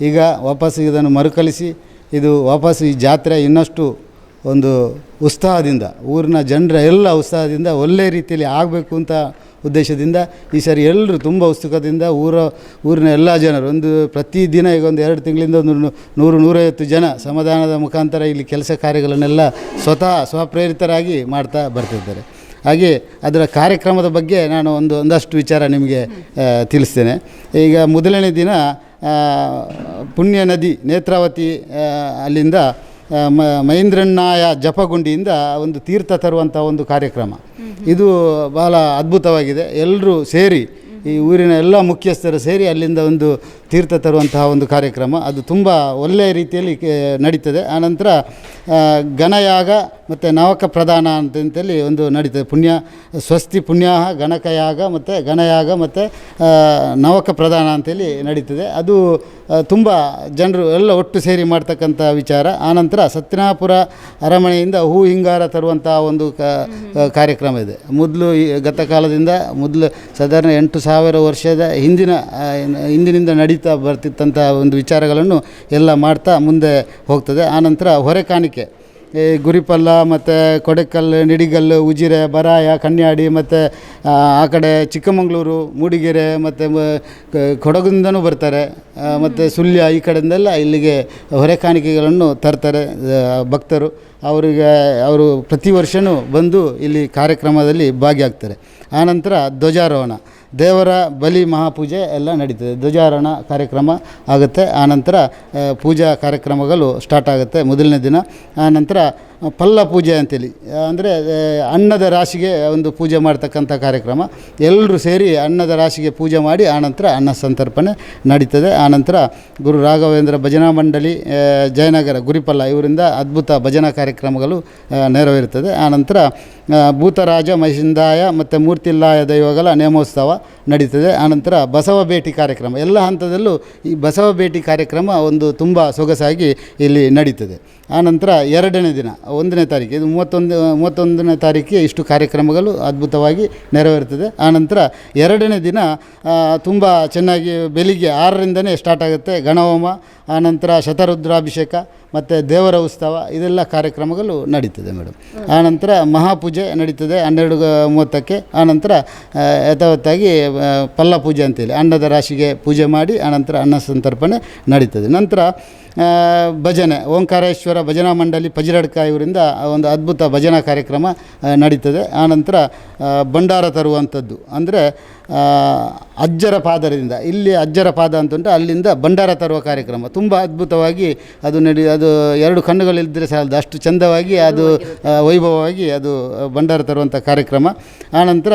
ಈಗ ವಾಪಸ್ ಇದನ್ನು ಮರುಕಳಿಸಿ ಇದು ವಾಪಸ್ ಈ ಜಾತ್ರೆ ಇನ್ನಷ್ಟು ಒಂದು ಉತ್ಸಾಹದಿಂದ, ಊರಿನ ಜನರ ಎಲ್ಲ ಉತ್ಸಾಹದಿಂದ ಒಳ್ಳೆಯ ರೀತಿಯಲ್ಲಿ ಆಗಬೇಕು ಅಂತ ಉದ್ದೇಶದಿಂದ ಈ ಸರಿ ಎಲ್ಲರೂ ತುಂಬ ಉತ್ಸುಕದಿಂದ ಊರಿನ ಎಲ್ಲ ಜನರು ಪ್ರತಿದಿನ ಈಗ ಒಂದು 2 ತಿಂಗಳಿಂದ ಒಂದು 100-150 ಜನ ಸಮಾಧಾನದ ಮುಖಾಂತರ ಇಲ್ಲಿ ಕೆಲಸ ಕಾರ್ಯಗಳನ್ನೆಲ್ಲ ಸ್ವಪ್ರೇರಿತರಾಗಿ ಮಾಡ್ತಾ ಬರ್ತಿದ್ದಾರೆ. ಹಾಗೆ ಅದರ ಕಾರ್ಯಕ್ರಮದ ಬಗ್ಗೆ ನಾನು ಒಂದಷ್ಟು ವಿಚಾರ ನಿಮಗೆ ತಿಳಿಸ್ತೇನೆ. ಈಗ ಮೊದಲನೇ ದಿನ ಪುಣ್ಯ ನದಿ ನೇತ್ರಾವತಿ ಅಲ್ಲಿಂದ ಮಹೇಂದ್ರಣ್ಣಾಯ ಜಪಗುಂಡಿಯಿಂದ ಒಂದು ತೀರ್ಥ ತರುವಂಥ ಒಂದು ಕಾರ್ಯಕ್ರಮ. ಇದು ಭಾಳ ಅದ್ಭುತವಾಗಿದೆ. ಎಲ್ಲರೂ ಸೇರಿ, ಈ ಊರಿನ ಎಲ್ಲ ಮುಖ್ಯಸ್ಥರು ಸೇರಿ ಅಲ್ಲಿಂದ ಒಂದು ತೀರ್ಥ ತರುವಂತಹ ಒಂದು ಕಾರ್ಯಕ್ರಮ, ಅದು ತುಂಬ ಒಳ್ಳೆಯ ರೀತಿಯಲ್ಲಿ ನಡೀತದೆ. ಆನಂತರ ಗಣಯಾಗ ಮತ್ತು ನವಕ ಪ್ರದಾನ ಅಂತೇಳಿ ಒಂದು ನಡೀತದೆ. ಸ್ವಸ್ತಿ ಪುಣ್ಯಾಹ ಗಣಕಯಾಗ ಮತ್ತು ಗಣಯಾಗ ಮತ್ತು ನವಕ ಪ್ರದಾನ ಅಂತೇಳಿ ನಡೀತದೆ. ಅದು ತುಂಬ ಜನರು ಎಲ್ಲ ಒಟ್ಟು ಸೇರಿ ಮಾಡ್ತಕ್ಕಂಥ ವಿಚಾರ. ಆನಂತರ ಸತ್ಯನಾಪುರ ಅರಮನೆಯಿಂದ ಹೂ ಹಿಂಗಾರ ತರುವಂಥ ಒಂದು ಕಾರ್ಯಕ್ರಮ ಇದೆ. ಮೊದಲು ಗತಕಾಲದಿಂದ ಸಾಧಾರಣ 8,000 ವರ್ಷದ ಹಿಂದಿನಿಂದ ನಡೀತಾ ಬರ್ತಿತ್ತಂಥ ಒಂದು ವಿಚಾರಗಳನ್ನು ಎಲ್ಲ ಮಾಡ್ತಾ ಮುಂದೆ ಹೋಗ್ತದೆ. ಆನಂತರ ಹೊರೆಕಾಣಿಕೆ, ಗುರಿಪಲ್ಲ ಮತ್ತು ಕೊಡೆಕಲ್ಲು, ನಿಡಿಗಲ್ಲು, ಉಜಿರೆ, ಬರಾಯ, ಕನ್ಯಾಡಿ ಮತ್ತು ಆ ಕಡೆ ಚಿಕ್ಕಮಗಳೂರು, ಮೂಡಿಗೆರೆ ಮತ್ತು ಕೊಡಗಿಂದನೂ ಬರ್ತಾರೆ, ಮತ್ತು ಸುಳ್ಯ ಈ ಕಡೆಯಿಂದೆಲ್ಲ ಇಲ್ಲಿಗೆ ಹೊರೆಕಾಣಿಕೆಗಳನ್ನು ತರ್ತಾರೆ ಭಕ್ತರು. ಅವರು ಪ್ರತಿ ವರ್ಷವೂ ಬಂದು ಇಲ್ಲಿ ಕಾರ್ಯಕ್ರಮದಲ್ಲಿ ಭಾಗಿಯಾಗ್ತಾರೆ. ಆನಂತರ ಧ್ವಜಾರೋಹಣ, ದೇವರ ಬಲಿ ಮಹಾಪೂಜೆ ಎಲ್ಲ ನಡೀತದೆ. ಧ್ವಜಾರೋಹಣ ಕಾರ್ಯಕ್ರಮ ಆಗುತ್ತೆ. ಆನಂತರ ಪೂಜಾ ಕಾರ್ಯಕ್ರಮಗಳು ಸ್ಟಾರ್ಟ್ ಆಗುತ್ತೆ ಮೊದಲನೇ ದಿನ. ಆನಂತರ ಪಲ್ಲ ಪೂಜೆ ಅಂತೇಳಿ, ಅಂದರೆ ಅನ್ನದ ರಾಶಿಗೆ ಒಂದು ಪೂಜೆ ಮಾಡ್ತಕ್ಕಂಥ ಕಾರ್ಯಕ್ರಮ. ಎಲ್ಲರೂ ಸೇರಿ ಅನ್ನದ ರಾಶಿಗೆ ಪೂಜೆ ಮಾಡಿ ಆನಂತರ ಅನ್ನ ಸಂತರ್ಪಣೆ ನಡೀತದೆ. ಆನಂತರ ಗುರು ರಾಘವೇಂದ್ರ ಭಜನಾ ಮಂಡಳಿ ಜಯನಗರ ಗುರಿಪಲ್ಲ ಇವರಿಂದ ಅದ್ಭುತ ಭಜನಾ ಕಾರ್ಯಕ್ರಮಗಳು ನೆರವೇರುತ್ತದೆ. ಆನಂತರ ಭೂತರಾಜ ಮಹಿಷಿಂದಾಯ ಮತ್ತು ಮೂರ್ತಿಲ್ಲಾಯ ದೈವಗಳ ನೇಮೋತ್ಸವ ನಡೀತದೆ. ಆನಂತರ ಬಸವ ಭೇಟಿ ಕಾರ್ಯಕ್ರಮ, ಎಲ್ಲ ಹಂತದಲ್ಲೂ ಈ ಬಸವ ಭೇಟಿ ಕಾರ್ಯಕ್ರಮ ಒಂದು ತುಂಬ ಸೊಗಸಾಗಿ ಇಲ್ಲಿ ನಡೀತದೆ. ಆನಂತರ 2ನೇ ದಿನ 1ನೇ ತಾರೀಕು, ಇದು 31ನೇ ತಾರೀಕಿಗೆ ಇಷ್ಟು ಕಾರ್ಯಕ್ರಮಗಳು ಅದ್ಭುತವಾಗಿ ನೆರವೇರುತ್ತದೆ. ಆನಂತರ 2ನೇ ದಿನ ತುಂಬ ಚೆನ್ನಾಗಿ ಬೆಳಿಗ್ಗೆ 6ರಿಂದನೇ ಸ್ಟಾರ್ಟ್ ಆಗುತ್ತೆ. ಗಣಹೋಮ, ಆನಂತರ ಶತರುದ್ರಾಭಿಷೇಕ ಮತ್ತು ದೇವರ ಉತ್ಸವ ಇದೆಲ್ಲ ಕಾರ್ಯಕ್ರಮಗಳು ನಡೀತದೆ ಮೇಡಮ್. ಆನಂತರ ಮಹಾಪೂಜೆ ನಡೀತದೆ 12:30ಕ್ಕೆ. ಆನಂತರ ಯಥಾವತ್ತಾಗಿ ಪಲ್ಲ ಪೂಜೆ ಅಂತೇಳಿ ಅನ್ನದ ರಾಶಿಗೆ ಪೂಜೆ ಮಾಡಿ ಆನಂತರ ಅನ್ನ ಸಂತರ್ಪಣೆ ನಡೀತದೆ. ನಂತರ ಭಜನೆ, ಓಂಕಾರೇಶ್ವರ ಭಜನಾ ಮಂಡಳಿ ಪಜಿರಡ್ಕ ಇವರಿಂದ ಒಂದು ಅದ್ಭುತ ಭಜನಾ ಕಾರ್ಯಕ್ರಮ ನಡೀತದೆ. ಆನಂತರ ಭಂಡಾರ ತರುವಂಥದ್ದು, ಅಂದರೆ ಅಜ್ಜರ ಪಾದದಿಂದ, ಇಲ್ಲಿ ಅಜ್ಜರ ಪಾದ ಅಂತುಂಟು, ಅಲ್ಲಿಂದ ಭಂಡಾರ ತರುವ ಕಾರ್ಯಕ್ರಮ ತುಂಬ ಅದ್ಭುತವಾಗಿ ಅದು ಅದು 2 ಕಣ್ಣುಗಳಿದ್ದರೆ ಸಾಲದು, ಅಷ್ಟು ಚೆಂದವಾಗಿ ಅದು ವೈಭವವಾಗಿ ಅದು ಭಂಡಾರ ತರುವಂಥ ಕಾರ್ಯಕ್ರಮ. ಆನಂತರ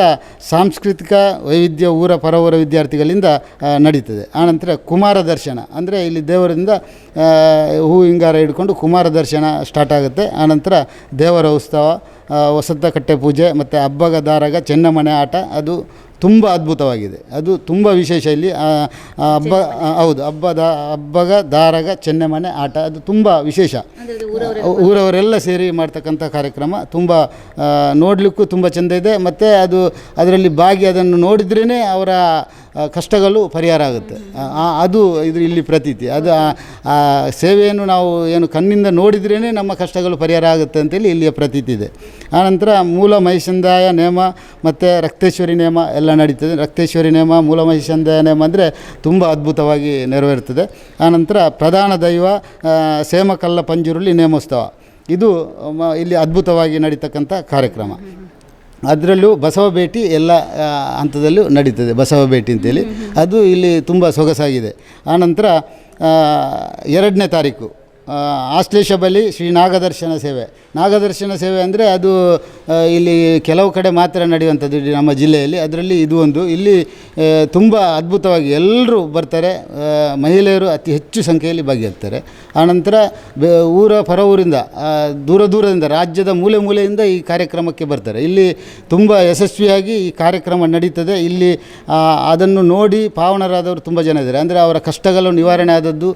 ಸಾಂಸ್ಕೃತಿಕ ವೈವಿಧ್ಯ ಊರ ಪರವೂರ ವಿದ್ಯಾರ್ಥಿಗಳಿಂದ ನಡೀತದೆ. ಆನಂತರ ಕುಮಾರ ದರ್ಶನ, ಅಂದರೆ ಇಲ್ಲಿ ದೇವರಿಂದ ಹೂ ಹಿಂಗಾರ ಹಿಡ್ಕೊಂಡು ಕುಮಾರ ದರ್ಶನ ಸ್ಟಾರ್ಟ್ ಆಗುತ್ತೆ. ಆನಂತರ ದೇವರ ಉತ್ಸವ, ವಸಂತಕಟ್ಟೆ ಪೂಜೆ ಮತ್ತು ಹಬ್ಬಗ ದಾರಗ ಚೆನ್ನಮನೆ ಆಟ, ಅದು ತುಂಬ ಅದ್ಭುತವಾಗಿದೆ. ಅದು ತುಂಬ ವಿಶೇಷ. ಇಲ್ಲಿ ಹಬ್ಬ, ಹೌದು, ಹಬ್ಬಗ ದಾರಗ ಚೆನ್ನಮನೆ ಆಟ ಅದು ತುಂಬ ವಿಶೇಷ. ಊರವರೆಲ್ಲ ಸೇರಿ ಮಾಡ್ತಕ್ಕಂಥ ಕಾರ್ಯಕ್ರಮ ತುಂಬ ನೋಡಲಿಕ್ಕೂ ತುಂಬ ಚೆಂದ ಇದೆ. ಮತ್ತು ಅದರಲ್ಲಿ ಅದನ್ನು ನೋಡಿದ್ರೇ ಅವರ ಕಷ್ಟಗಳು ಪರಿಹಾರ ಆಗುತ್ತೆ. ಅದು ಇಲ್ಲಿ ಪ್ರತೀತಿ. ಅದು ಆ ಸೇವೆಯನ್ನು ನಾವು ಏನು ಕಣ್ಣಿಂದ ನೋಡಿದ್ರೇ ನಮ್ಮ ಕಷ್ಟಗಳು ಪರಿಹಾರ ಆಗುತ್ತೆ ಅಂತೇಳಿ ಇಲ್ಲಿಯ ಪ್ರತೀತಿ ಇದೆ. ಆನಂತರ ಮೂಲ ಮಹಿಷಂದಾಯ ನೇಮ ಮತ್ತು ರಕ್ತೇಶ್ವರಿ ನೇಮ ಎಲ್ಲ ನಡೀತದೆ. ರಕ್ತೇಶ್ವರಿ ನೇಮ, ಮೂಲ ಮಹಿಷಂದಾಯ ನೇಮ ಅಂದರೆ ತುಂಬ ಅದ್ಭುತವಾಗಿ ನೆರವೇರುತ್ತದೆ. ಆನಂತರ ಪ್ರಧಾನ ದೈವ ಸೇಮಕಲ್ಲ ಪಂಜುರುಳಿ ನೇಮೋತ್ಸವ, ಇದು ಇಲ್ಲಿ ಅದ್ಭುತವಾಗಿ ನಡೀತಕ್ಕಂಥ ಕಾರ್ಯಕ್ರಮ. ಅದರಲ್ಲೂ ಬಸವ ಭೇಟಿ ಎಲ್ಲ ಹಂತದಲ್ಲೂ ನಡೀತದೆ. ಬಸವ ಭೇಟಿ ಅಂತೇಳಿ ಅದು ಇಲ್ಲಿ ತುಂಬ ಸೊಗಸಾಗಿದೆ. ಆನಂತರ 2ನೇ ತಾರೀಕು ಆಶ್ಲೇಷ ಬಲಿ ಶ್ರೀ ನಾಗದರ್ಶನ ಸೇವೆ. ನಾಗದರ್ಶನ ಸೇವೆ ಅಂದರೆ ಅದು ಇಲ್ಲಿ ಕೆಲವು ಕಡೆ ಮಾತ್ರ ನಡೆಯುವಂಥದ್ದು ನಮ್ಮ ಜಿಲ್ಲೆಯಲ್ಲಿ. ಅದರಲ್ಲಿ ಇದು ಒಂದು. ಇಲ್ಲಿ ತುಂಬ ಅದ್ಭುತವಾಗಿ ಎಲ್ಲರೂ ಬರ್ತಾರೆ. ಮಹಿಳೆಯರು ಅತಿ ಹೆಚ್ಚು ಸಂಖ್ಯೆಯಲ್ಲಿ ಭಾಗಿಯಾಗ್ತಾರೆ. ಆನಂತರ ಊರ ಪರವೂರಿಂದ ದೂರದಿಂದ ರಾಜ್ಯದ ಮೂಲೆ ಮೂಲೆಯಿಂದ ಈ ಕಾರ್ಯಕ್ರಮಕ್ಕೆ ಬರ್ತಾರೆ. ಇಲ್ಲಿ ತುಂಬ ಯಶಸ್ವಿಯಾಗಿ ಈ ಕಾರ್ಯಕ್ರಮ ನಡೀತದೆ. ಇಲ್ಲಿ ಅದನ್ನು ನೋಡಿ ಪಾವನರಾದವರು ತುಂಬ ಜನ ಇದ್ದಾರೆ. ಅಂದರೆ ಅವರ ಕಷ್ಟಗಳು ನಿವಾರಣೆ ಆದದ್ದು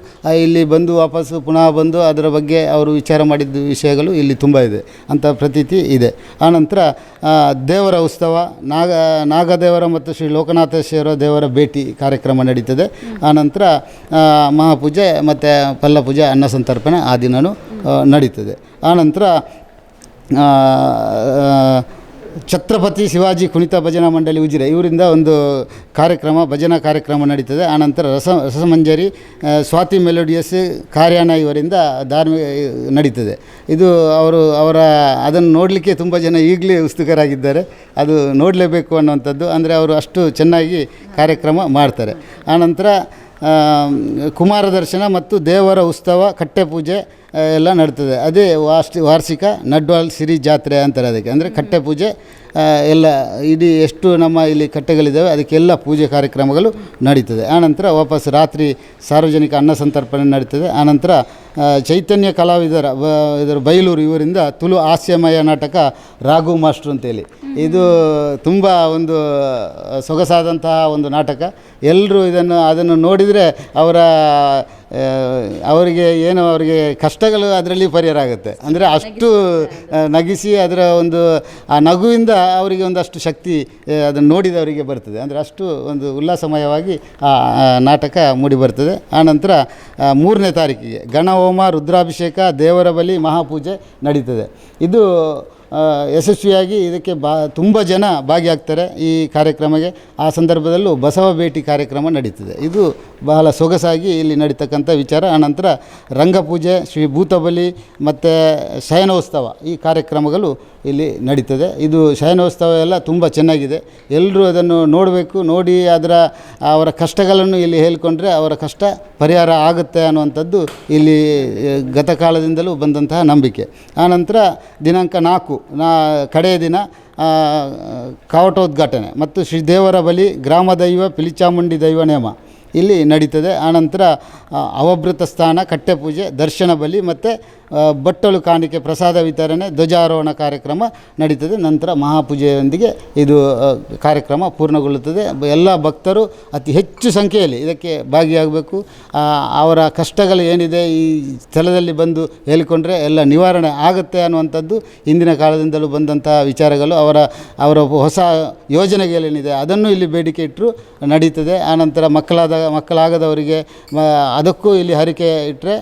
ಇಲ್ಲಿ ಬಂದು ವಾಪಸ್ಸು ಪುನಃ ಬಂದು ಅದರ ಬಗ್ಗೆ ಅವರು ವಿಚಾರ ಮಾಡಿದ ವಿಷಯಗಳು ಇಲ್ಲಿ ತುಂಬ ಇದೆ ಅಂತ ಪ್ರತೀತಿ ಇದೆ. ಆನಂತರ ದೇವರ ಉತ್ಸವ, ನಾಗದೇವರ ಮತ್ತು ಶ್ರೀ ಲೋಕನಾಥೇಶ್ವರ ದೇವರ ಭೇಟಿ ಕಾರ್ಯಕ್ರಮ ನಡೀತದೆ. ಆನಂತರ ಮಹಾಪೂಜೆ ಮತ್ತು ಪಲ್ಲಪೂಜೆ ಅನ್ನ ಸಂತರ್ಪಣೆ ಆ ದಿನವೂ ನಡೀತದೆ. ಆನಂತರ ಛತ್ರಪತಿ ಶಿವಾಜಿ ಕುಣಿತ ಭಜನಾ ಮಂಡಳಿ ಉಜಿರೆ ಇವರಿಂದ ಒಂದು ಕಾರ್ಯಕ್ರಮ, ಭಜನಾ ಕಾರ್ಯಕ್ರಮ ನಡೀತದೆ. ಆನಂತರ ರಸಮಂಜರಿ ಸ್ವಾತಿ ಮೆಲೋಡಿಯಸ್ ಕಾರ್ಯಾಣ ಇವರಿಂದ ಧಾರ್ಮಿಕ ನಡೀತದೆ. ಇದು ಅದನ್ನು ನೋಡಲಿಕ್ಕೆ ತುಂಬ ಜನ ಈಗಲೇ ಉತ್ಸುಕರಾಗಿದ್ದಾರೆ. ಅದು ನೋಡಲೇಬೇಕು ಅನ್ನುವಂಥದ್ದು. ಅಂದರೆ ಅವರು ಅಷ್ಟು ಚೆನ್ನಾಗಿ ಕಾರ್ಯಕ್ರಮ ಮಾಡ್ತಾರೆ. ಆನಂತರ ಕುಮಾರ ದರ್ಶನ ಮತ್ತು ದೇವರ ಉತ್ಸವ, ಕಟ್ಟೆ ಪೂಜೆ ಎಲ್ಲ ನಡ್ತದೆ. ಅದೇ ವಾರ್ಷಿಕ ನಡ್ವಾಲ್ ಸಿರಿ ಜಾತ್ರೆ ಅಂತಾರೆ ಅದಕ್ಕೆ. ಅಂದರೆ ಕಟ್ಟೆ ಪೂಜೆ ಎಲ್ಲ ಇಡೀ ಎಷ್ಟು ನಮ್ಮ ಇಲ್ಲಿ ಕಟ್ಟೆಗಳಿದ್ದಾವೆ ಅದಕ್ಕೆಲ್ಲ ಪೂಜೆ ಕಾರ್ಯಕ್ರಮಗಳು ನಡೀತದೆ. ಆನಂತರ ವಾಪಸ್ ರಾತ್ರಿ ಸಾರ್ವಜನಿಕ ಅನ್ನ ಸಂತರ್ಪಣೆ ನಡೀತದೆ. ಆನಂತರ ಚೈತನ್ಯ ಕಲಾವಿದರ ಬೈಲೂರು ಇವರಿಂದ ತುಳು ಹಾಸ್ಯಮಯ ನಾಟಕ ರಾಘು ಮಾಸ್ಟ್ರು ಅಂತೇಳಿ, ಇದು ತುಂಬ ಒಂದು ಸೊಗಸಾದಂತಹ ಒಂದು ನಾಟಕ. ಎಲ್ಲರೂ ಅದನ್ನು ನೋಡಿದರೆ ಅವರಿಗೆ ಕಷ್ಟಗಳು ಅದರಲ್ಲಿ ಪರಿಹಾರ ಆಗುತ್ತೆ. ಅಂದರೆ ಅಷ್ಟು ನಗಿಸಿ ಅದರ ಒಂದು ಆ ನಗುವಿಂದ ಅವರಿಗೆ ಒಂದಷ್ಟು ಶಕ್ತಿ ಅದನ್ನು ನೋಡಿದವರಿಗೆ ಬರ್ತದೆ. ಅಂದರೆ ಅಷ್ಟು ಒಂದು ಉಲ್ಲಾಸಮಯವಾಗಿ ಆ ನಾಟಕ ಮೂಡಿ ಬರ್ತದೆ. ಆನಂತರ 3ನೇ ತಾರೀಕಿಗೆ ಗಣಹೋಮ, ರುದ್ರಾಭಿಷೇಕ, ದೇವರ ಬಲಿ, ಮಹಾಪೂಜೆ ನಡೀತದೆ. ಇದು ಯಶಸ್ವಿಯಾಗಿ ಇದಕ್ಕೆ ತುಂಬ ಜನ ಭಾಗಿಯಾಗ್ತಾರೆ ಈ ಕಾರ್ಯಕ್ರಮಕ್ಕೆ. ಆ ಸಂದರ್ಭದಲ್ಲೂ ಬಸವ ಭೇಟಿ ಕಾರ್ಯಕ್ರಮ ನಡೀತದೆ. ಇದು ಬಹಳ ಸೊಗಸಾಗಿ ಇಲ್ಲಿ ನಡೀತಕ್ಕಂಥ ವಿಚಾರ. ಆನಂತರ ರಂಗಪೂಜೆ, ಶ್ರೀ ಭೂತಬಲಿ ಮತ್ತು ಶಯನೋತ್ಸವ ಈ ಕಾರ್ಯಕ್ರಮಗಳು ಇಲ್ಲಿ ನಡೀತದೆ. ಇದು ಶಯನೋತ್ಸವ ಎಲ್ಲ ತುಂಬ ಚೆನ್ನಾಗಿದೆ. ಎಲ್ಲರೂ ಅದನ್ನು ನೋಡಬೇಕು. ನೋಡಿ ಅವರ ಕಷ್ಟಗಳನ್ನು ಇಲ್ಲಿ ಹೇಳಿಕೊಂಡ್ರೆ ಅವರ ಕಷ್ಟ ಪರಿಹಾರ ಆಗುತ್ತೆ ಅನ್ನುವಂಥದ್ದು ಇಲ್ಲಿ ಗತಕಾಲದಿಂದಲೂ ಬಂದಂತಹ ನಂಬಿಕೆ. ಆನಂತರ ದಿನಾಂಕ 4 ಕಡೆಯ ದಿನ ಕವಾಟೋದ್ಘಾಟನೆ ಮತ್ತು ಶ್ರೀ ದೇವರ ಬಲಿ, ಗ್ರಾಮ ದೈವ, ಪಿಲಿಚಾಮುಂಡಿ ದೈವ ನೇಮ ಇಲ್ಲಿ ನಡೀತದೆ. ಆನಂತರ ಅವಭೃತ ಸ್ಥಾನ, ಕಟ್ಟೆಪೂಜೆ, ದರ್ಶನ ಬಲಿ ಮತ್ತು ಬಟ್ಟಲು ಕಾಣಿಕೆ, ಪ್ರಸಾದ ವಿತರಣೆ, ಧ್ವಜಾರೋಹಣ ಕಾರ್ಯಕ್ರಮ ನಡೀತದೆ. ನಂತರ ಮಹಾಪೂಜೆಯೊಂದಿಗೆ ಇದು ಕಾರ್ಯಕ್ರಮ ಪೂರ್ಣಗೊಳ್ಳುತ್ತದೆ. ಎಲ್ಲ ಭಕ್ತರು ಅತಿ ಹೆಚ್ಚು ಸಂಖ್ಯೆಯಲ್ಲಿ ಇದಕ್ಕೆ ಭಾಗಿಯಾಗಬೇಕು. ಅವರ ಕಷ್ಟಗಳು ಏನಿದೆ ಈ ಸ್ಥಳದಲ್ಲಿ ಬಂದು ಹೇಳಿಕೊಂಡ್ರೆ ಎಲ್ಲ ನಿವಾರಣೆ ಆಗುತ್ತೆ ಅನ್ನುವಂಥದ್ದು ಹಿಂದಿನ ಕಾಲದಿಂದಲೂ ಬಂದಂತಹ ವಿಚಾರಗಳು. ಅವರ ಹೊಸ ಯೋಜನೆಗಳೇನಿದೆ ಅದನ್ನು ಇಲ್ಲಿ ಬೇಡಿಕೆ ಇಟ್ಟರು ನಡೀತದೆ. ಆನಂತರ ಮಕ್ಕಳಾಗದವರಿಗೆ ಅದಕ್ಕೂ ಇಲ್ಲಿ ಹರಕೆ ಇಟ್ಟರೆ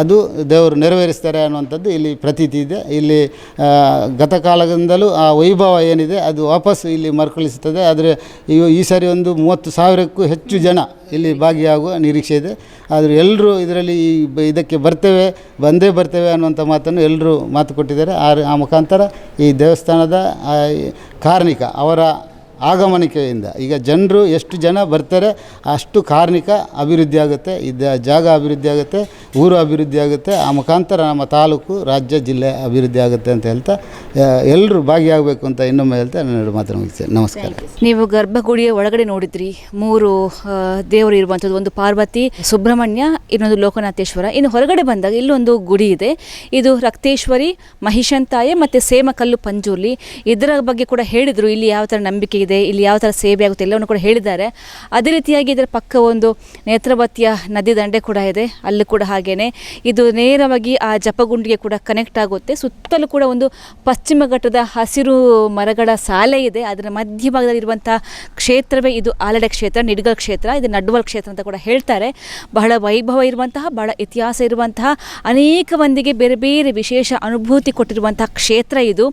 ಅದು ದೇವರು ನೆರವೇರಿಸ್ತಾರೆ ಅನ್ನುವಂಥದ್ದು ಇಲ್ಲಿ ಪ್ರತೀತಿ ಇದೆ. ಇಲ್ಲಿ ಗತಕಾಲದಿಂದಲೂ ಆ ವೈಭವ ಏನಿದೆ ಅದು ವಾಪಸ್ ಇಲ್ಲಿ ಮರುಕಳಿಸುತ್ತದೆ. ಆದರೆ ಈ ಸಾರಿ ಒಂದು 30,000ಕ್ಕೂ ಹೆಚ್ಚು ಜನ ಇಲ್ಲಿ ಭಾಗಿಯಾಗುವ ನಿರೀಕ್ಷೆ ಇದೆ. ಆದರೆ ಎಲ್ಲರೂ ಇದರಲ್ಲಿ ಇದಕ್ಕೆ ಬಂದೇ ಬರ್ತೇವೆ ಅನ್ನುವಂಥ ಮಾತನ್ನು ಎಲ್ಲರೂ ಮಾತು ಕೊಟ್ಟಿದ್ದಾರೆ. ಆ ಮುಖಾಂತರ ಈ ದೇವಸ್ಥಾನದ ಕಾರ್ಣಿಕ ಅವರ ಆಗಮನಿಕೆಯಿಂದ ಈಗ ಜನರು ಎಷ್ಟು ಜನ ಬರ್ತಾರೆ ಅಷ್ಟು ಕಾರ್ಣಿಕ ಅಭಿವೃದ್ಧಿ ಆಗುತ್ತೆ, ಜಾಗ ಅಭಿವೃದ್ಧಿ ಆಗುತ್ತೆ, ಊರು ಅಭಿವೃದ್ಧಿ ಆಗುತ್ತೆ. ಆ ಮುಖಾಂತರ ನಮ್ಮ ತಾಲೂಕು, ರಾಜ್ಯ, ಜಿಲ್ಲೆ ಅಭಿವೃದ್ಧಿ ಆಗುತ್ತೆ ಅಂತ ಹೇಳ್ತಾ ಎಲ್ಲರೂ ಭಾಗಿಯಾಗಬೇಕು ಅಂತ ಇನ್ನೊಮ್ಮೆ ಹೇಳ್ತಾ ನಾನು ಮಾತನ್ನು ಮುಗಿಸ್ತೇನೆ. ನಮಸ್ಕಾರ. ನೀವು ಗರ್ಭಗುಡಿಯ ಒಳಗಡೆ ನೋಡಿದ್ರಿ 3 ದೇವರು ಇರುವಂಥದ್ದು, ಒಂದು ಪಾರ್ವತಿ, ಸುಬ್ರಹ್ಮಣ್ಯ, ಇನ್ನೊಂದು ಲೋಕನಾಥೇಶ್ವರ. ಇನ್ನು ಹೊರಗಡೆ ಬಂದಾಗ ಇಲ್ಲೊಂದು ಗುಡಿ ಇದೆ. ಇದು ರಕ್ತೇಶ್ವರಿ, ಮಹಿಷಂತಾಯ ಮತ್ತು ಸೇಮಕಲ್ಲು ಪಂಜುರ್ಲಿ. ಇದರ ಬಗ್ಗೆ ಕೂಡ ಹೇಳಿದರು, ಇಲ್ಲಿ ಯಾವ ಥರ ನಂಬಿಕೆ ಇದೆ, ಇಲ್ಲಿ ಯಾವ ಥರ ಸೇವೆ ಆಗುತ್ತೆ ಎಲ್ಲವನ್ನು ಕೂಡ ಹೇಳಿದ್ದಾರೆ. ಅದೇ ರೀತಿಯಾಗಿ ಇದರ ಪಕ್ಕ ಒಂದು ನೇತ್ರಾವತಿಯ ನದಿ ದಂಡೆ ಕೂಡ ಇದೆ, ಅಲ್ಲಿ ಕೂಡ ಹಾಗೇನೆ ಇದು ನೇರವಾಗಿ ಆ ಜಪಗುಂಡಿಗೆ ಕೂಡ ಕನೆಕ್ಟ್ ಆಗುತ್ತೆ. ಸುತ್ತಲೂ ಕೂಡ ಒಂದು ಪಶ್ಚಿಮ ಘಟ್ಟದ ಹಸಿರು ಮರಗಳ ಸಾಲೆ ಇದೆ. ಅದರ ಮಧ್ಯಭಾಗದಲ್ಲಿರುವಂಥ ಕ್ಷೇತ್ರವೇ ಇದು ಆಲಡೆ ಕ್ಷೇತ್ರ, ನಿಡ್ಗಲ್ ಕ್ಷೇತ್ರ, ಇದು ನಡ್ವಲ್ ಕ್ಷೇತ್ರ ಅಂತ ಕೂಡ ಹೇಳ್ತಾರೆ. ಬಹಳ ವೈಭವ ಇರುವಂತಹ, ಬಹಳ ಇತಿಹಾಸ ಇರುವಂತಹ, ಅನೇಕ ಮಂದಿಗೆ ಬೇರೆ ಬೇರೆ ವಿಶೇಷ ಅನುಭೂತಿ ಕೊಟ್ಟಿರುವಂತಹ ಕ್ಷೇತ್ರ ಇದು.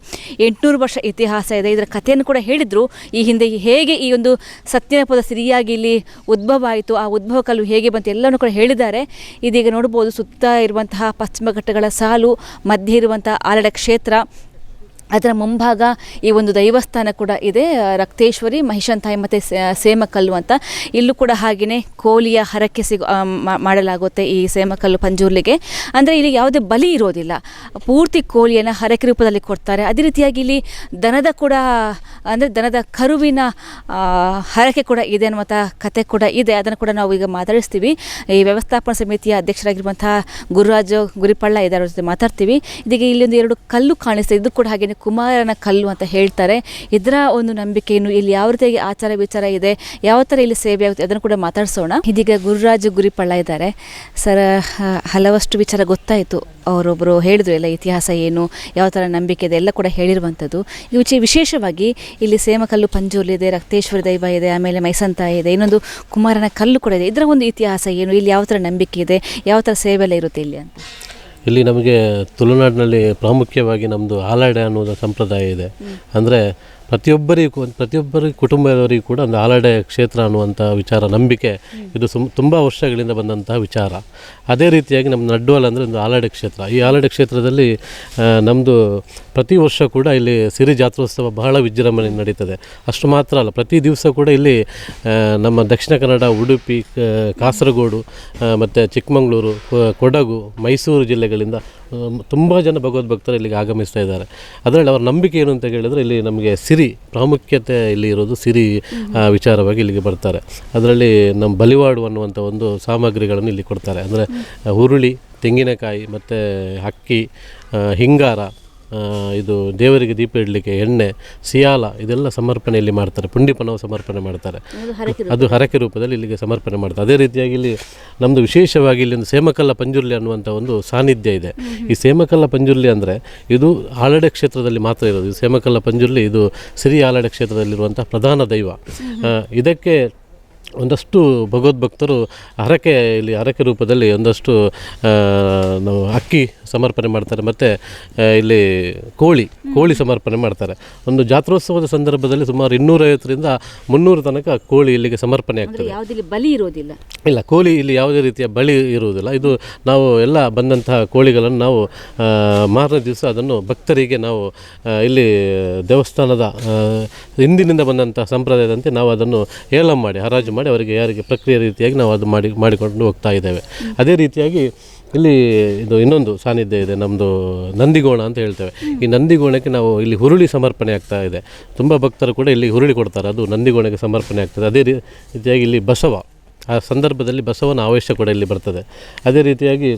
800 ವರ್ಷ ಇತಿಹಾಸ ಇದೆ. ಇದರ ಕಥೆಯನ್ನು ಕೂಡ ಹೇಳಿದರು. ಈ ಹಿಂದೆ ಹೇಗೆ ಈ ಒಂದು ಸತ್ಯನ ಪದ ಸಿರಿಯಾಗಿ ಇಲ್ಲಿ ಉದ್ಭವ ಆಯಿತು, ಆ ಉದ್ಭವ ಕಲ್ಲು ಹೇಗೆ ಬಂತು ಎಲ್ಲವನ್ನೂ ಕೂಡ ಹೇಳಿದ್ದಾರೆ. ಇದೀಗ ನೋಡ್ಬೋದು ಸುತ್ತ ಇರುವಂತಹ ಪಶ್ಚಿಮ ಘಟ್ಟಗಳ ಸಾಲು, ಮಧ್ಯೆ ಇರುವಂತಹ ಆಲಡ ಕ್ಷೇತ್ರ, ಅದರ ಮುಂಭಾಗ ಈ ಒಂದು ದೈವಸ್ಥಾನ ಕೂಡ ಇದೆ, ರಕ್ತೇಶ್ವರಿ, ಮಹಿಷಂತಾಯಿ ಮತ್ತು ಸೇಮಕಲ್ಲು ಅಂತ. ಇಲ್ಲೂ ಕೂಡ ಹಾಗೆಯೇ ಕೋಳಿಯ ಹರಕೆ ಮಾಡಲಾಗುತ್ತೆ ಈ ಸೇಮಕಲ್ಲು ಪಂಜುರ್ಲಿಗೆ. ಅಂದರೆ ಇಲ್ಲಿ ಯಾವುದೇ ಬಲಿ ಇರೋದಿಲ್ಲ, ಪೂರ್ತಿ ಕೋಳಿಯನ್ನು ಹರಕೆ ರೂಪದಲ್ಲಿ ಕೊಡ್ತಾರೆ. ಅದೇ ರೀತಿಯಾಗಿ ಇಲ್ಲಿ ದನದ ಕೂಡ, ಅಂದರೆ ದನದ ಕರುವಿನ ಹರಕೆ ಕೂಡ ಇದೆ ಅನ್ನುವಂಥ ಕತೆ ಕೂಡ ಇದೆ. ಅದನ್ನು ಕೂಡ ನಾವು ಈಗ ಮಾತಾಡಿಸ್ತೀವಿ. ಈ ವ್ಯವಸ್ಥಾಪನಾ ಸಮಿತಿಯ ಅಧ್ಯಕ್ಷರಾಗಿರುವಂತಹ ಗುರುರಾಜ್ ಗುರಿಪಳ್ಳ ಇದರ ಜೊತೆ ಮಾತಾಡ್ತೀವಿ. ಇದೀಗ ಇಲ್ಲೊಂದು 2 ಕಲ್ಲು ಕಾಣಿಸ್ತದೆ. ಇದು ಕೂಡ ಹಾಗೆಯೇ ಕುಮಾರನ ಕಲ್ಲು ಅಂತ ಹೇಳ್ತಾರೆ. ಇದರ ಒಂದು ನಂಬಿಕೆಯನ್ನು ಇಲ್ಲಿ ಯಾವ ರೀತಿಯಾಗಿ ಆಚಾರ ವಿಚಾರ ಇದೆ, ಯಾವ ಥರ ಇಲ್ಲಿ ಸೇವೆ ಆಗುತ್ತೆ ಅದನ್ನು ಕೂಡ ಮಾತಾಡಿಸೋಣ. ಇದೀಗ ಗುರುರಾಜ್ ಗುರಿಪಳ್ಳ ಇದ್ದಾರೆ. ಸರ್, ಹಲವಷ್ಟು ವಿಚಾರ ಗೊತ್ತಾಯಿತು. ಅವರೊಬ್ಬರು ಹೇಳಿದ್ರು ಎಲ್ಲ ಇತಿಹಾಸ ಏನು, ಯಾವ ಥರ ನಂಬಿಕೆ ಇದೆ ಎಲ್ಲ ಕೂಡ ಹೇಳಿರುವಂಥದ್ದು. ವಿಶೇಷವಾಗಿ ಇಲ್ಲಿ ಸೇಮಕಲ್ಲು ಪಂಜುರ್ಲಿ ಇದೆ, ರಕ್ತೇಶ್ವರಿ ದೈವ ಇದೆ, ಆಮೇಲೆ ಮೈಸಂತಾಯಿ ಇದೆ, ಇನ್ನೊಂದು ಕುಮಾರನ ಕಲ್ಲು ಕೂಡ ಇದೆ. ಇದರ ಒಂದು ಇತಿಹಾಸ ಏನು, ಇಲ್ಲಿ ಯಾವ ಥರ ನಂಬಿಕೆ ಇದೆ, ಯಾವ ಥರ ಸೇವೆ ಎಲ್ಲ ಇರುತ್ತೆ ಇಲ್ಲಿ ಅಂತ. ಇಲ್ಲಿ ನಮಗೆ ತುಳುನಾಡಿನಲ್ಲಿ ಪ್ರಾಮುಖ್ಯವಾಗಿ ನಮ್ಮದು ಆಲಾಡೆ ಅನ್ನೋದು ಸಂಪ್ರದಾಯ ಇದೆ. ಅಂದರೆ ಪ್ರತಿಯೊಬ್ಬರಿ ಕುಟುಂಬದವರಿಗೂ ಕೂಡ ಒಂದು ಆಲಾಡೆ ಕ್ಷೇತ್ರ ಅನ್ನುವಂಥ ವಿಚಾರ, ನಂಬಿಕೆ ಇದು ತುಂಬ ವರ್ಷಗಳಿಂದ ಬಂದಂತಹ ವಿಚಾರ. ಅದೇ ರೀತಿಯಾಗಿ ನಮ್ಮ ನಡ್ವಲ್ ಅಂದರೆ ಒಂದು ಆಲಾಡೆ ಕ್ಷೇತ್ರ. ಈ ಆಲಾಡೆ ಕ್ಷೇತ್ರದಲ್ಲಿ ನಮ್ಮದು ಪ್ರತಿ ವರ್ಷ ಕೂಡ ಇಲ್ಲಿ ಸಿರಿ ಜಾತ್ರೋತ್ಸವ ಬಹಳ ವಿಜೃಂಭಣೆ ನಡೀತದೆ. ಅಷ್ಟು ಮಾತ್ರ ಅಲ್ಲ, ಪ್ರತಿ ದಿವಸ ಕೂಡ ಇಲ್ಲಿ ನಮ್ಮ ದಕ್ಷಿಣ ಕನ್ನಡ, ಉಡುಪಿ, ಕಾಸರಗೋಡು ಮತ್ತು ಚಿಕ್ಕಮಗಳೂರು, ಕೊಡಗು, ಮೈಸೂರು ಜಿಲ್ಲೆಗಳಿಂದ ತುಂಬ ಜನ ಭಗವದ್ಭಕ್ತರು ಇಲ್ಲಿಗೆ ಆಗಮಿಸ್ತಾ ಇದ್ದಾರೆ. ಅದರಲ್ಲಿ ಅವರ ನಂಬಿಕೆ ಏನು ಅಂತ ಹೇಳಿದರೆ ಇಲ್ಲಿ ನಮಗೆ ಸಿರಿ ಪ್ರಾಮುಖ್ಯತೆ ಇಲ್ಲಿ ಇರೋದು, ಸಿರಿ ವಿಚಾರವಾಗಿ ಇಲ್ಲಿಗೆ ಬರ್ತಾರೆ. ಅದರಲ್ಲಿ ನಮ್ಮ ಬಲಿವಾಡು ಅನ್ನುವಂಥ ಒಂದು ಸಾಮಗ್ರಿಗಳನ್ನು ಇಲ್ಲಿ ಕೊಡ್ತಾರೆ. ಅಂದರೆ ಹುರುಳಿ, ತೆಂಗಿನಕಾಯಿ ಮತ್ತು ಅಕ್ಕಿ, ಹಿಂಗಾರ, ಇದು ದೇವರಿಗೆ ದೀಪ ಇಡಲಿಕ್ಕೆ ಎಣ್ಣೆ, ಸಿಯಾಲ ಇದೆಲ್ಲ ಸಮರ್ಪಣೆಯಲ್ಲಿ ಮಾಡ್ತಾರೆ. ಪುಂಡಿಪನವು ಸಮರ್ಪಣೆ ಮಾಡ್ತಾರೆ, ಅದು ಹರಕೆ ರೂಪದಲ್ಲಿ ಇಲ್ಲಿಗೆ ಸಮರ್ಪಣೆ ಮಾಡ್ತಾರೆ. ಅದೇ ರೀತಿಯಾಗಿ ಇಲ್ಲಿ ನಮ್ಮದು ವಿಶೇಷವಾಗಿ ಇಲ್ಲಿಂದ ಸೇಮಕಲ್ಲ ಪಂಜುರ್ಲಿ ಅನ್ನುವಂಥ ಒಂದು ಸಾನ್ನಿಧ್ಯ ಇದೆ. ಈ ಸೇಮಕಲ್ಲ ಪಂಜುರ್ಲಿ ಅಂದರೆ ಇದು ಆಲಡೆ ಕ್ಷೇತ್ರದಲ್ಲಿ ಮಾತ್ರ ಇರೋದು. ಇದು ಸೇಮಕಲ್ಲ ಪಂಜುರ್ಲಿ ಇದು ಸಿರಿ ಆಲಡೆ ಕ್ಷೇತ್ರದಲ್ಲಿರುವಂಥ ಪ್ರಧಾನ ದೈವ. ಇದಕ್ಕೆ ಒಂದಷ್ಟು ಭಗವದ್ಭಕ್ತರು ಇಲ್ಲಿ ಹರಕೆ ರೂಪದಲ್ಲಿ ಒಂದಷ್ಟು ನಾವು ಅಕ್ಕಿ ಸಮರ್ಪಣೆ ಮಾಡ್ತಾರೆ, ಮತ್ತು ಇಲ್ಲಿ ಕೋಳಿ ಸಮರ್ಪಣೆ ಮಾಡ್ತಾರೆ. ಒಂದು ಜಾತ್ರೋತ್ಸವದ ಸಂದರ್ಭದಲ್ಲಿ ಸುಮಾರು 250ರಿಂದ 300 ತನಕ ಕೋಳಿ ಇಲ್ಲಿಗೆ ಸಮರ್ಪಣೆ ಆಗ್ತದೆ. ಬಲಿ ಇರೋದಿಲ್ಲ, ಇಲ್ಲ, ಕೋಳಿ ಇಲ್ಲಿ ಯಾವುದೇ ರೀತಿಯ ಬಲಿ ಇರುವುದಿಲ್ಲ. ಇದು ನಾವು ಎಲ್ಲ ಬಂದಂತಹ ಕೋಳಿಗಳನ್ನು ನಾವು ಮಾರನೇ ದಿವಸ ಅದನ್ನು ಭಕ್ತರಿಗೆ ನಾವು ಇಲ್ಲಿ ದೇವಸ್ಥಾನದ ಹಿಂದಿನಿಂದ ಬಂದಂಥ ಸಂಪ್ರದಾಯದಂತೆ ನಾವು ಅದನ್ನು ಏಲಂ ಮಾಡಿ, ಹರಾಜು ಮಾಡಿ ಅವರಿಗೆ ಯಾರಿಗೆ ಪ್ರಕ್ರಿಯೆ ರೀತಿಯಾಗಿ ನಾವು ಅದು ಮಾಡಿಕೊಂಡು ಹೋಗ್ತಾ ಇದ್ದೇವೆ. ಅದೇ ರೀತಿಯಾಗಿ ಇಲ್ಲಿ ಇದು ಇನ್ನೊಂದು ಸಾನ್ನಿಧ್ಯ ಇದೆ, ನಮ್ಮದು ನಂದಿಗೋಣ ಅಂತ ಹೇಳ್ತೇವೆ. ಈ ನಂದಿಗೋಣಕ್ಕೆ ನಾವು ಇಲ್ಲಿ ಹುರುಳಿ ಸಮರ್ಪಣೆ ಆಗ್ತಾ ಇದೆ. ತುಂಬ ಭಕ್ತರು ಕೂಡ ಇಲ್ಲಿ ಹುರುಳಿ ಕೊಡ್ತಾರೆ, ಅದು ನಂದಿಗೋಣಕ್ಕೆ ಸಮರ್ಪಣೆ ಆಗ್ತದೆ. ಅದೇ ರೀತಿಯಾಗಿ ಇಲ್ಲಿ ಬಸವ ಆ ಸಂದರ್ಭದಲ್ಲಿ ಬಸವನ ಆವೇಶ ಕೂಡ ಇಲ್ಲಿ ಬರ್ತದೆ. ಅದೇ ರೀತಿಯಾಗಿ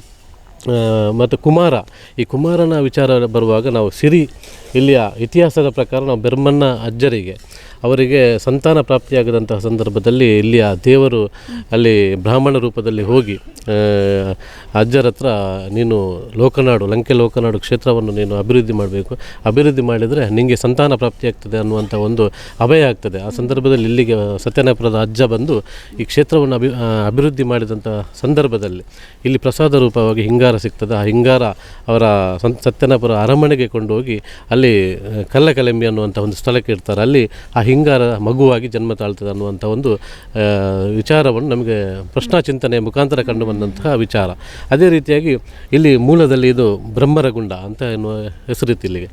ಮತ್ತು ಕುಮಾರ, ಈ ಕುಮಾರನ ವಿಚಾರ ಬರುವಾಗ ನಾವು ಸಿರಿ, ಇಲ್ಲಿಯ ಇತಿಹಾಸದ ಪ್ರಕಾರ ನಾವು ಬೆರ್ಮನ್ನ ಅಜ್ಜರಿಗೆ ಅವರಿಗೆ ಸಂತಾನ ಪ್ರಾಪ್ತಿಯಾಗದಂತಹ ಸಂದರ್ಭದಲ್ಲಿ ಇಲ್ಲಿಯ ದೇವರು ಅಲ್ಲಿ ಬ್ರಾಹ್ಮಣ ರೂಪದಲ್ಲಿ ಹೋಗಿ ಅಜ್ಜರ ಹತ್ರ ನೀನು ಲಂಕೆ ಲೋಕನಾಡು ಕ್ಷೇತ್ರವನ್ನು ನೀನು ಅಭಿವೃದ್ಧಿ ಮಾಡಬೇಕು, ಅಭಿವೃದ್ಧಿ ಮಾಡಿದರೆ ನಿಮಗೆ ಸಂತಾನ ಪ್ರಾಪ್ತಿಯಾಗ್ತದೆ ಅನ್ನುವಂಥ ಒಂದು ಅಭಯ ಆಗ್ತದೆ. ಆ ಸಂದರ್ಭದಲ್ಲಿ ಇಲ್ಲಿಗೆ ಸತ್ಯನಾಪುರದ ಅಜ್ಜ ಬಂದು ಈ ಕ್ಷೇತ್ರವನ್ನು ಅಭಿವೃದ್ಧಿ ಮಾಡಿದಂಥ ಸಂದರ್ಭದಲ್ಲಿ ಇಲ್ಲಿ ಪ್ರಸಾದ ರೂಪವಾಗಿ ಹಿಂಗಾರ ಸಿಗ್ತದೆ. ಆ ಹಿಂಗಾರ ಅವರ ಸತ್ಯನಾಪುರ ಅರಮನೆಗೆ ಕೊಂಡೋಗಿ ಅಲ್ಲಿ ಕಲ್ಲಕಲೆಂಬಿ ಅನ್ನುವಂಥ ಒಂದು ಸ್ಥಳಕ್ಕೆ ಇರ್ತಾರೆ. ಅಲ್ಲಿ ಆ ಹಿಂಗಾರ ಮಗುವಾಗಿ ಜನ್ಮ ತಾಳ್ತದೆ ಅನ್ನುವಂಥ ಒಂದು ವಿಚಾರವನ್ನು ನಮಗೆ ಪ್ರಶ್ನಾಚಿಂತನೆಯ ಮುಖಾಂತರ ಕಂಡು ಬಂದಂತಹ ವಿಚಾರ. ಅದೇ ರೀತಿಯಾಗಿ ಇಲ್ಲಿ ಮೂಲದಲ್ಲಿ ಇದು ಬ್ರಹ್ಮರಗುಂಡ ಅಂತ ಎನ್ನುವ ಹೆಸರಿತ್ತು ಇಲ್ಲಿಗೆ.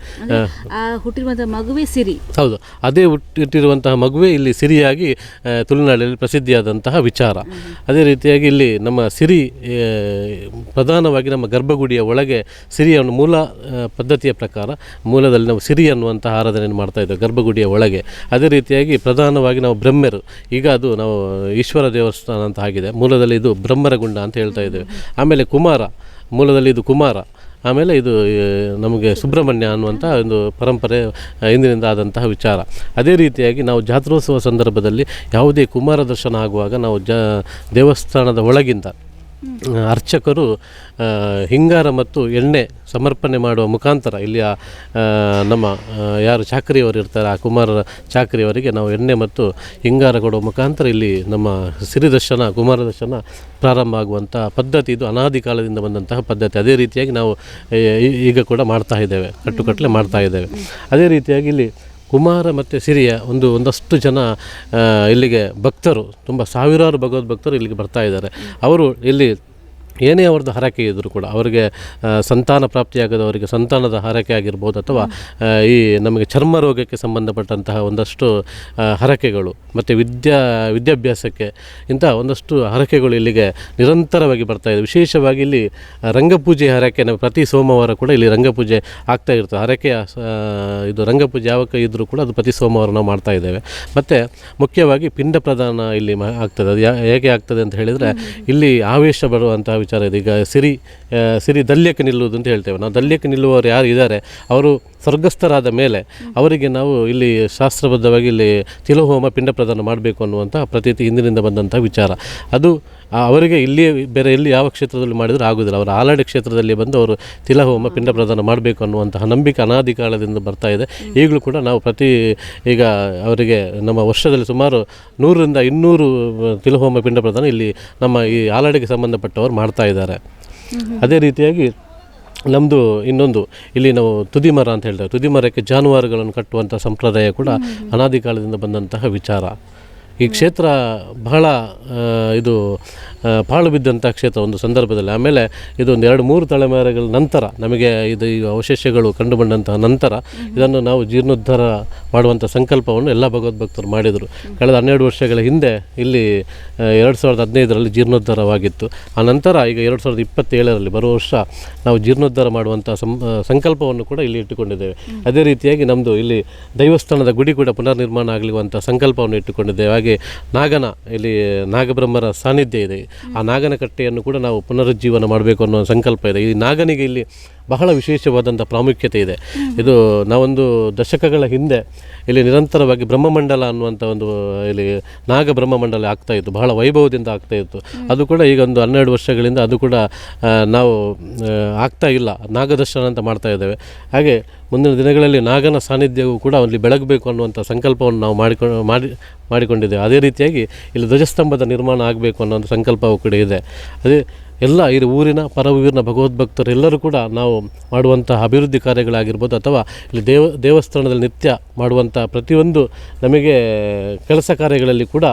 ಹುಟ್ಟಿರುವಂತಹ ಮಗುವೇ ಸಿರಿ. ಹೌದು, ಅದೇ ಹುಟ್ಟಿರುವಂತಹ ಮಗುವೇ ಇಲ್ಲಿ ಸಿರಿಯಾಗಿ ತುಳುನಾಡಲ್ಲಿ ಪ್ರಸಿದ್ಧಿಯಾದಂತಹ ವಿಚಾರ. ಅದೇ ರೀತಿಯಾಗಿ ಇಲ್ಲಿ ನಮ್ಮ ಸಿರಿ ಪ್ರಧಾನವಾಗಿ ನಮ್ಮ ಗರ್ಭಗುಡಿಯ ಒಳಗೆ ಸಿರಿಯನ್ನು ಮೂಲ ಪದ್ಧತಿಯ ಪ್ರಕಾರ ಮೂಲದಲ್ಲಿ ನಾವು ಸಿರಿ ಅನ್ನುವಂಥ ಆರಾಧನೆಯನ್ನು ಮಾಡ್ತಾಯಿದ್ದೇವೆ ಗರ್ಭಗುಡಿಯ ಒಳಗೆ. ಅದೇ ರೀತಿಯಾಗಿ ಪ್ರಧಾನವಾಗಿ ನಾವು ಬ್ರಹ್ಮರು, ಈಗ ಅದು ನಾವು ಈಶ್ವರ ದೇವಸ್ಥಾನ ಅಂತ ಆಗಿದೆ, ಮೂಲದಲ್ಲಿ ಇದು ಬ್ರಹ್ಮರಗುಂಡ ಅಂತ ಹೇಳ್ತಾ ಇದ್ದೇವೆ. ಆಮೇಲೆ ಕುಮಾರ, ಮೂಲದಲ್ಲಿ ಇದು ಕುಮಾರ. ಆಮೇಲೆ ಇದು ನಮಗೆ ಸುಬ್ರಹ್ಮಣ್ಯ ಅನ್ನುವಂಥ ಒಂದು ಪರಂಪರೆ ಹಿಂದಿನಿಂದ ಆದಂತಹ ವಿಚಾರ. ಅದೇ ರೀತಿಯಾಗಿ ನಾವು ಜಾತ್ರೋತ್ಸವ ಸಂದರ್ಭದಲ್ಲಿ ಯಾವುದೇ ಕುಮಾರ ದರ್ಶನ ಆಗುವಾಗ ನಾವು ದೇವಸ್ಥಾನದ ಒಳಗಿಂದ ಅರ್ಚಕರು ಹಿಂಗಾರ ಮತ್ತು ಎಣ್ಣೆ ಸಮರ್ಪಣೆ ಮಾಡುವ ಮುಖಾಂತರ ಇಲ್ಲಿಯ ನಮ್ಮ ಯಾರು ಚಾಕರಿಯವರು ಇರ್ತಾರೆ ಆ ಕುಮಾರರ ಚಾಕರಿಯವರಿಗೆ ನಾವು ಎಣ್ಣೆ ಮತ್ತು ಹಿಂಗಾರ ಕೊಡುವ ಮುಖಾಂತರ ಇಲ್ಲಿ ನಮ್ಮ ಸಿರಿದರ್ಶನ ಕುಮಾರ ದರ್ಶನ ಪ್ರಾರಂಭ ಆಗುವಂಥ ಪದ್ಧತಿ ಇದು ಅನಾದಿ ಕಾಲದಿಂದ ಬಂದಂತಹ ಪದ್ಧತಿ. ಅದೇ ರೀತಿಯಾಗಿ ನಾವು ಈಗ ಕೂಡ ಮಾಡ್ತಾ ಇದ್ದೇವೆ, ಕಟ್ಟುಕಟ್ಟಲೆ ಮಾಡ್ತಾ ಇದ್ದೇವೆ. ಅದೇ ರೀತಿಯಾಗಿ ಇಲ್ಲಿ ಕುಮಾರ ಮತ್ತು ಸಿರಿಯ ಒಂದಷ್ಟು ಜನ ಇಲ್ಲಿಗೆ ಭಕ್ತರು, ತುಂಬ ಸಾವಿರಾರು ಭಗವದ್ಭಕ್ತರು ಇಲ್ಲಿಗೆ ಬರ್ತಾ ಇದ್ದಾರೆ. ಅವರು ಇಲ್ಲಿ ಏನೇ ಅವ್ರದ್ದು ಹರಕೆ ಇದ್ದರೂ ಕೂಡ ಅವರಿಗೆ ಸಂತಾನ ಪ್ರಾಪ್ತಿಯಾಗದವರಿಗೆ ಸಂತಾನದ ಹರಕೆ ಆಗಿರ್ಬೋದು, ಅಥವಾ ಈ ನಮಗೆ ಚರ್ಮ ರೋಗಕ್ಕೆ ಸಂಬಂಧಪಟ್ಟಂತಹ ಒಂದಷ್ಟು ಹರಕೆಗಳು ಮತ್ತು ವಿದ್ಯಾಭ್ಯಾಸಕ್ಕೆ ಇಂಥ ಒಂದಷ್ಟು ಹರಕೆಗಳು ಇಲ್ಲಿಗೆ ನಿರಂತರವಾಗಿ ಬರ್ತಾಯಿದೆ. ವಿಶೇಷವಾಗಿ ಇಲ್ಲಿ ರಂಗಪೂಜೆ ಹರಕೆ ನಾವು ಪ್ರತಿ ಸೋಮವಾರ ಕೂಡ ಇಲ್ಲಿ ರಂಗಪೂಜೆ ಆಗ್ತಾ ಇರ್ತದೆ. ಹರಕೆಯ ಇದು ರಂಗಪೂಜೆ ಯಾವಾಗ ಇದ್ದರೂ ಕೂಡ ಅದು ಪ್ರತಿ ಸೋಮವಾರ ನಾವು ಮಾಡ್ತಾ ಇದ್ದೇವೆ. ಮತ್ತು ಮುಖ್ಯವಾಗಿ ಪಿಂಡ ಪ್ರದಾನ ಇಲ್ಲಿ ಆಗ್ತದೆ. ಅದು ಹೇಗೆ ಆಗ್ತದೆ ಅಂತ ಹೇಳಿದರೆ ಇಲ್ಲಿ ಆವೇಶ ಬರುವಂತಹ ವಿಚಾರ ಇದೆ. ಈಗ ಸಿರಿ ದಲ್ಯಕ್ಕೆ ನಿಲ್ಲುವುದು ಅಂತ ಹೇಳ್ತೇವೆ ನಾವು. ದಲ್ಯಕ್ಕೆ ನಿಲ್ಲುವವರು ಯಾರು ಇದ್ದಾರೆ ಅವರು ಸ್ವರ್ಗಸ್ಥರಾದ ಮೇಲೆ ಅವರಿಗೆ ನಾವು ಇಲ್ಲಿ ಶಾಸ್ತ್ರಬದ್ಧವಾಗಿ ಇಲ್ಲಿ ತಿಲಹೋಮ ಪಿಂಡ ಪ್ರದಾನ ಮಾಡಬೇಕು ಅನ್ನುವಂಥ ಪ್ರತೀತಿ ಹಿಂದಿನಿಂದ ಬಂದಂಥ ವಿಚಾರ. ಅದು ಅವರಿಗೆ ಇಲ್ಲಿಯೇ ಬೇರೆ ಎಲ್ಲಿ ಯಾವ ಕ್ಷೇತ್ರದಲ್ಲಿ ಮಾಡಿದರೂ ಆಗೋದಿಲ್ಲ. ಅವರು ಆಲಡೆ ಕ್ಷೇತ್ರದಲ್ಲಿ ಬಂದು ಅವರು ತಿಲಹೋಮ ಪಿಂಡ ಪ್ರದಾನ ಮಾಡಬೇಕು ಅನ್ನುವಂತಹ ನಂಬಿಕೆ ಅನಾದಿ ಕಾಲದಿಂದ ಬರ್ತಾ ಇದೆ. ಈಗಲೂ ಕೂಡ ನಾವು ಈಗ ಅವರಿಗೆ ನಮ್ಮ ವರ್ಷದಲ್ಲಿ ಸುಮಾರು 100ರಿಂದ 200 ತಿಲಹೋಮ ಪಿಂಡ ಪ್ರದಾನ ಇಲ್ಲಿ ನಮ್ಮ ಈ ಆಲಡೆಗೆ ಸಂಬಂಧಪಟ್ಟವರು ಮಾಡ್ತಾ ಇದ್ದಾರೆ. ಅದೇ ರೀತಿಯಾಗಿ ನಮ್ಮದು ಇನ್ನೊಂದು ಇಲ್ಲಿ ನಾವು ತುದಿಮರ ಅಂತ ಹೇಳ್ತೇವೆ. ತುದಿಮರಕ್ಕೆ ಜಾನುವಾರುಗಳನ್ನು ಕಟ್ಟುವಂಥ ಸಂಪ್ರದಾಯ ಕೂಡ ಅನಾದಿ ಕಾಲದಿಂದ ಬಂದಂತಹ ವಿಚಾರ. ಈ ಕ್ಷೇತ್ರ ಬಹಳ ಇದು ಪಾಳು ಬಿದ್ದಂಥ ಕ್ಷೇತ್ರ ಒಂದು ಸಂದರ್ಭದಲ್ಲಿ. ಆಮೇಲೆ ಇದೊಂದು 2-3 ತಲೆಮಾರುಗಳ ನಂತರ ನಮಗೆ ಇದು ಈ ಅವಶೇಷಗಳು ಕಂಡುಬಂದಂತಹ ನಂತರ ಇದನ್ನು ನಾವು ಜೀರ್ಣೋದ್ಧಾರ ಮಾಡುವಂಥ ಸಂಕಲ್ಪವನ್ನು ಎಲ್ಲ ಭಗವದ್ಭಕ್ತರು ಮಾಡಿದರು. ಕಳೆದ 12 ವರ್ಷಗಳ ಹಿಂದೆ ಇಲ್ಲಿ 2015ರಲ್ಲಿ ಜೀರ್ಣೋದ್ಧಾರವಾಗಿತ್ತು. ಆ ನಂತರ ಈಗ 2027ರಲ್ಲಿ ಬರುವ ವರ್ಷ ನಾವು ಜೀರ್ಣೋದ್ಧಾರ ಮಾಡುವಂಥ ಸಂಕಲ್ಪವನ್ನು ಕೂಡ ಇಲ್ಲಿ ಇಟ್ಟುಕೊಂಡಿದ್ದೇವೆ. ಅದೇ ರೀತಿಯಾಗಿ ನಮ್ಮದು ಇಲ್ಲಿ ದೈವಸ್ಥಾನದ ಗುಡಿ ಕೂಡ ಪುನರ್ ನಿರ್ಮಾಣ ಆಗಲಿರುವಂಥ ಸಂಕಲ್ಪವನ್ನು ಇಟ್ಟುಕೊಂಡಿದ್ದೇವೆ. ಹಾಗೆ ಇಲ್ಲಿ ನಾಗಬ್ರಹ್ಮರ ಸಾನ್ನಿಧ್ಯ ಇದೆ. ಆ ನಾಗನ ಕಟ್ಟೆಯನ್ನು ಕೂಡ ನಾವು ಪುನರುಜ್ಜೀವನ ಮಾಡಬೇಕು ಅನ್ನೋ ಸಂಕಲ್ಪ ಇದೆ. ಈ ನಾಗನಿಗೆ ಇಲ್ಲಿ ಬಹಳ ವಿಶೇಷವಾದಂಥ ಪ್ರಾಮುಖ್ಯತೆ ಇದೆ. ಇದು ನಾವೊಂದು ದಶಕಗಳ ಹಿಂದೆ ಇಲ್ಲಿ ನಿರಂತರವಾಗಿ ಬ್ರಹ್ಮಮಂಡಲ ಅನ್ನುವಂಥ ಒಂದು ಇಲ್ಲಿ ನಾಗ ಬ್ರಹ್ಮಮಂಡಲ ಆಗ್ತಾಯಿತ್ತು, ಬಹಳ ವೈಭವದಿಂದ ಆಗ್ತಾಯಿತ್ತು. ಅದು ಕೂಡ ಈಗ ಒಂದು 12 ವರ್ಷಗಳಿಂದ ಅದು ಕೂಡ ನಾವು ಆಗ್ತಾ ಇಲ್ಲ, ನಾಗದರ್ಶನ ಅಂತ ಮಾಡ್ತಾ ಇದ್ದೇವೆ. ಹಾಗೆ ಮುಂದಿನ ದಿನಗಳಲ್ಲಿ ನಾಗನ ಸಾನ್ನಿಧ್ಯವೂ ಕೂಡ ಅಲ್ಲಿ ಬೆಳಗಬೇಕು ಅನ್ನುವಂಥ ಸಂಕಲ್ಪವನ್ನು ನಾವು ಮಾಡಿಕೊಂಡಿದ್ದೇವೆ. ಅದೇ ರೀತಿಯಾಗಿ ಇಲ್ಲಿ ಧ್ವಜಸ್ತಂಭದ ನಿರ್ಮಾಣ ಆಗಬೇಕು ಅನ್ನೋ ಸಂಕಲ್ಪವೂ ಕೂಡ ಇದೆ. ಅದೇ ಎಲ್ಲ ಈ ಊರಿನ ಪರವೂರಿನ ಭಗವದ್ಭಕ್ತರು ಎಲ್ಲರೂ ಕೂಡ ನಾವು ಮಾಡುವಂಥ ಅಭಿವೃದ್ಧಿ ಕಾರ್ಯಗಳಾಗಿರ್ಬೋದು, ಅಥವಾ ಇಲ್ಲಿ ದೇವಸ್ಥಾನದಲ್ಲಿ ನಿತ್ಯ ಮಾಡುವಂಥ ಪ್ರತಿಯೊಂದು ನಮಗೆ ಕೆಲಸ ಕಾರ್ಯಗಳಲ್ಲಿ ಕೂಡ